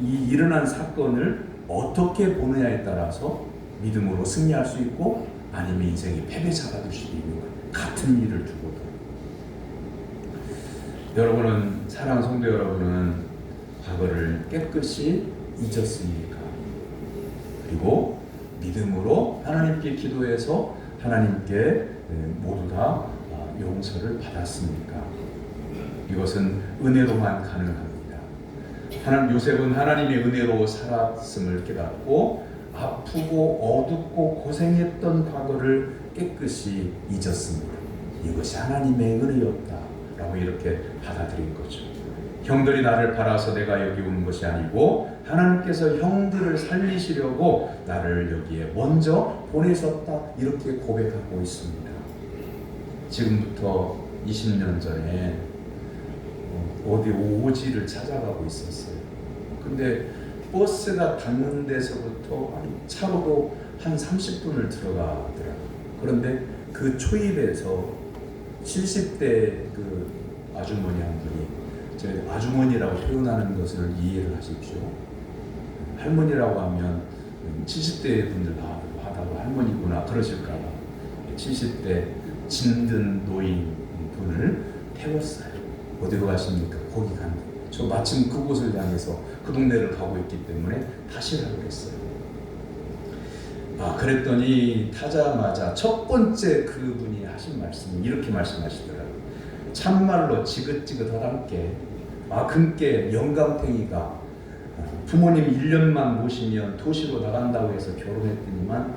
이 일어난 사건을 어떻게 보느냐에 따라서 믿음으로 승리할 수 있고 아니면 인생이 패배자가 될 수도 있는 거예요. 같은 일을 두고도. 여러분은 사랑하는 성도 여러분은 과거를 깨끗이 잊었습니까? 그리고 믿음으로 하나님께 기도해서 하나님께 모두 다 용서를 받았습니까? 이것은 은혜로만 가능합니다. 요셉은 하나님의 은혜로 살았음을 깨닫고 아프고 어둡고 고생했던 과거를 깨끗이 잊었습니다. 이것이 하나님의 은혜였다라고 이렇게 받아들인 거죠. 형들이 나를 팔아서 내가 여기 온 것이 아니고 하나님께서 형들을 살리시려고 나를 여기에 먼저 보내셨다. 이렇게 고백하고 있습니다. 지금부터 20년 전에 어디 오지를 찾아가고 있었어요. 근데 버스가 닿는 데서부터 차로도 한 30분을 들어가더라고요. 그런데 그 초입에서 70대 그 아주머니 한 분이 저희 아주머니라고 표현하는 것을 이해를 하십시오. 할머니라고 하면 70대 분들 하다가 할머니구나 그러실까봐 70대 진든 노인 분을 태웠어요. 어디로 가십니까? 거기 간다. 저 마침 그곳을 향해서 그 동네를 가고 있기 때문에 타시라고 했어요. 그랬더니 타자마자 첫 번째 그분이 하신 말씀이 이렇게 말씀하시더라고요. 참말로 지긋지긋하단께 금께 영감탱이가 부모님 1년만 모시면 도시로 나간다고 해서 결혼했더니만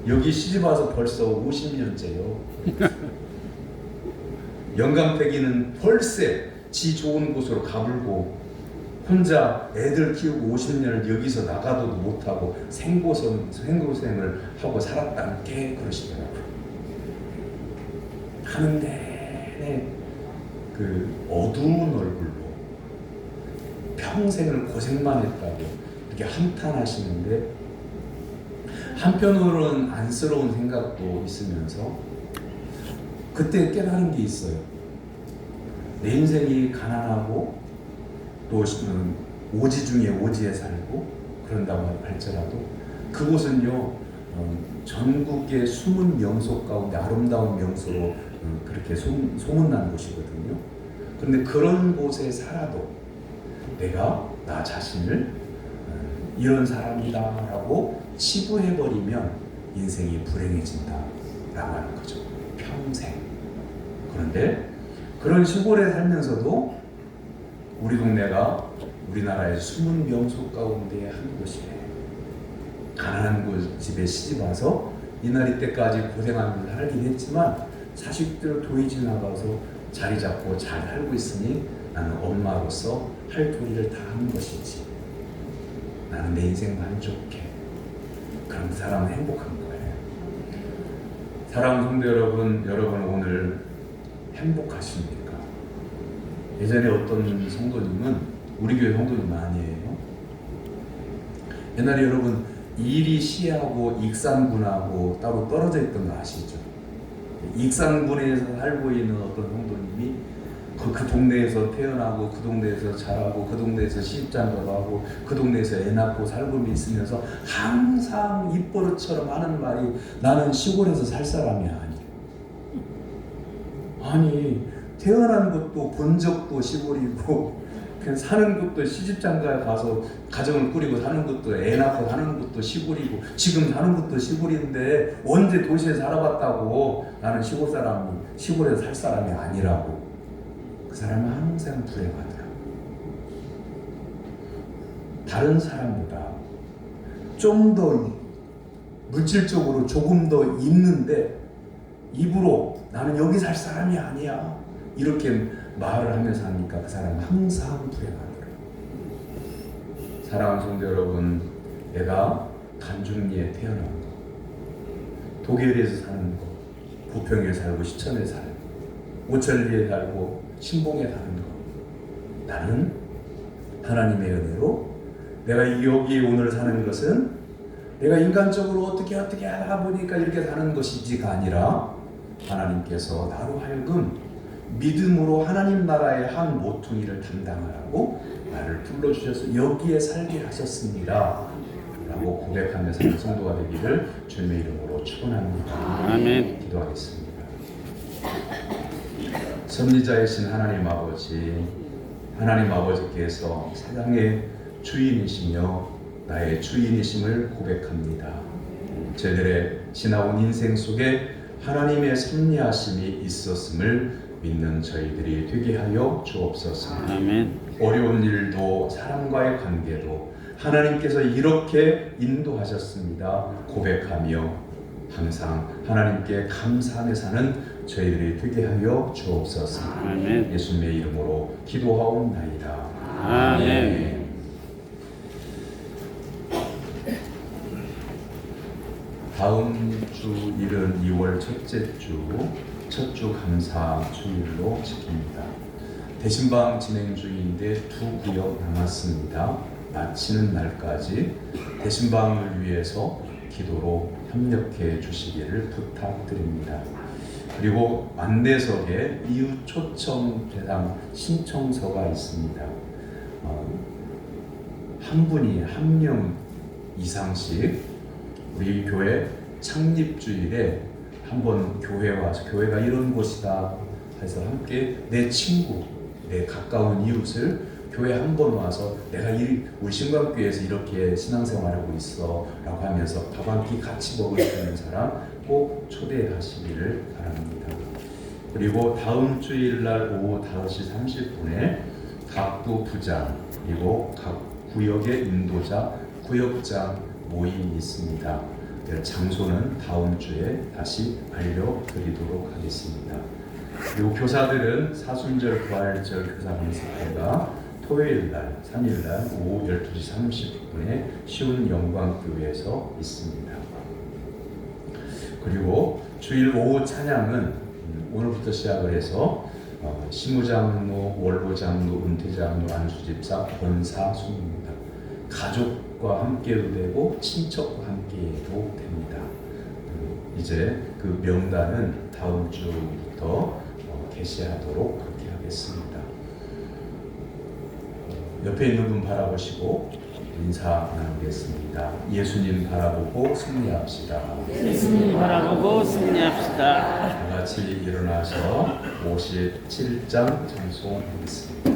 여기 시집와서 벌써 50년째요. 영감탱이는 벌새 지 좋은 곳으로 가불고 혼자 애들 키우고 50년을 여기서 나가도 못하고 생고생을 하고 살았다는 게 그러시더라고요. 하는 내내 그 어두운 얼굴로 평생을 고생만 했다고 이렇게 한탄하시는데 한편으로는 안쓰러운 생각도 있으면서 그때 깨달은 게 있어요. 내 인생이 가난하고 또 오지 중에 오지에 살고 그런다고 할지라도 그곳은요 전국의 숨은 명소 가운데 아름다운 명소로 그렇게 소문난 곳이거든요. 그런데 그런 곳에 살아도 내가 나 자신을 이런 사람이다라고 치부해버리면 인생이 불행해진다라고 하는 거죠. 평생. 그런데 그런 시골에 살면서도 우리 동네가 우리나라의 숨은 명소 가운데 한 곳이에요. 가난한 집에 시집와서 이날 이때까지 고생하면서 살긴 했지만 자식들 도이지 나가서 자리 잡고 잘 살고 있으니 나는 엄마로서 할 도리를 다 한 것이지. 나는 내 인생 만족해. 그럼 그 사람은 행복한 거예요. 사랑하는 성도 여러분, 여러분 오늘 행복하십니까? 예전에 어떤 성도님은 우리 교회 성도님 아니에요. 옛날에 여러분 이리 시하고 익산군하고 따로 떨어져 있던 거 아시죠? 익산군에서 살고 있는 어떤 성도님이 그 동네에서 태어나고 그 동네에서 자라고 그 동네에서 시집장가도 하고 그 동네에서 애 낳고 살고 있으면서 항상 입버릇처럼 하는 말이 나는 시골에서 살 사람이 아니야. 아니 태어난 것도 본 적도 시골이고 그냥 사는 것도 시집장가에 가서 가정을 꾸리고 사는 것도 애 낳고 사는 것도 시골이고 지금 사는 것도 시골인데 언제 도시에 살아봤다고 나는 시골에서 살 사람이 아니라고. 그 사람은 항상 불행하더라. 다른 사람보다 좀 더 물질적으로 조금 더 있는데 입으로 나는 여기 살 사람이 아니야 이렇게 말을 하면서 하니까 그 사람은 항상 불행하더라. 사랑하는 성도 여러분, 내가 간중리에 태어난 거, 독일에서 사는 거, 부평에 살고 시천에 살고 오천리에 살고 신봉에 사는 거, 나는 하나님의 은혜로 내가 여기 오늘 사는 것은 내가 인간적으로 어떻게 하다 보니까 이렇게 사는 것이지가 아니라 하나님께서 나로 하여금 믿음으로 하나님 나라의 한 모퉁이를 담당하라고 나를 불러주셔서 여기에 살게 하셨습니다 라고 고백하며 사는 성도가 되기를 주님의 이름으로 축원합니다. 아멘. 기도하겠습니다. 섭리자이신 하나님 아버지께서 세상의 주인이시며 나의 주인이심을 고백합니다. 저희들의 지나온 인생 속에 하나님의 섭리하심이 있었음을 믿는 저희들이 되게 하여 주옵소서. 아멘. 어려운 일도 사람과의 관계도 하나님께서 이렇게 인도하셨습니다 고백하며 항상 하나님께 감사하며 사는 저희들이 되게 하여 주옵소서. 아멘. 예수님의 이름으로 기도하옵나이다. 아멘. 다음 주 일은 2월 첫째 주, 첫 주 감사 주일로 지킵니다. 대신방 진행 중인데 2구역 남았습니다. 마치는 날까지 대신방을 위해서 기도로 협력해 주시기를 부탁드립니다. 그리고 안내석에 이웃 초청 대상 신청서가 있습니다. 한 분이 한 명 이상씩 우리 교회 창립주일에 한번 교회에 와서 교회가 이런 곳이다 해서 함께 내 친구, 내 가까운 이웃을 교회 한 번 와서 내가 우리 신광교회에서 이렇게 신앙생활하고 있어 라고 하면서 밥 한 끼 같이 먹을 수 있는 사람 꼭 초대하시기를 바랍니다. 그리고 다음 주일날 오후 5시 30분에 각부 부장 그리고 각 구역의 인도자, 구역장 모임이 있습니다. 장소는 다음 주에 다시 알려드리도록 하겠습니다. 그리고 교사들은 사순절 부활절 교사 강습회가 토요일날 3일날 오후 12시 30분에 시운 영광교회에서 있습니다. 그리고 주일 오후 찬양은 오늘부터 시작을 해서 시무장로, 원로장로, 은퇴장로, 안수집사, 권사 순입니다. 가족과 함께도 되고 친척과 함께도 됩니다. 이제 그 명단은 다음 주부터 게시하도록 그렇게 하겠습니다. 옆에 있는 분 바라보시고 인사 나누겠습니다. 예수님 바라보고 승리합시다. 예수님 바라보고 승리합시다. 다 같이 일어나서 57장 찬송하겠습니다.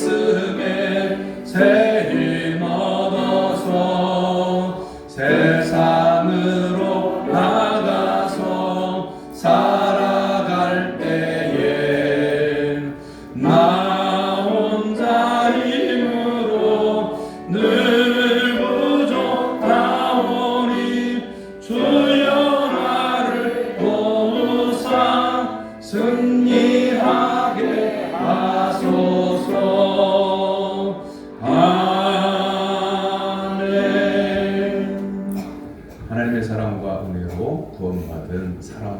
말씀에 새 힘 얻어서 세상으로 나가서 살아갈 때에 나 혼자 힘으로 늘 부족하오니 주여 나를 도우사 승리하게 하소서. 아멘.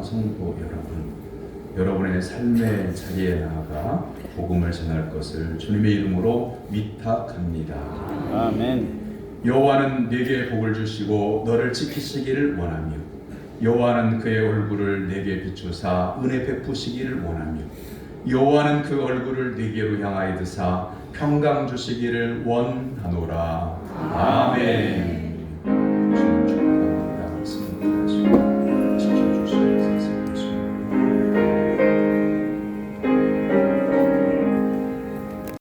성도 여러분의 삶의 자리에 나아가 복음을 전할 것을 주님의 이름으로 위탁합니다. 아멘. 여호와는 네게 복을 주시고 너를 지키시기를 원하며 여호와는 그의 얼굴을 네게 비추사 은혜 베푸시기를 원하며 여호와는 그 얼굴을 네게로 향하여 드사 평강 주시기를 원하노라. 아멘.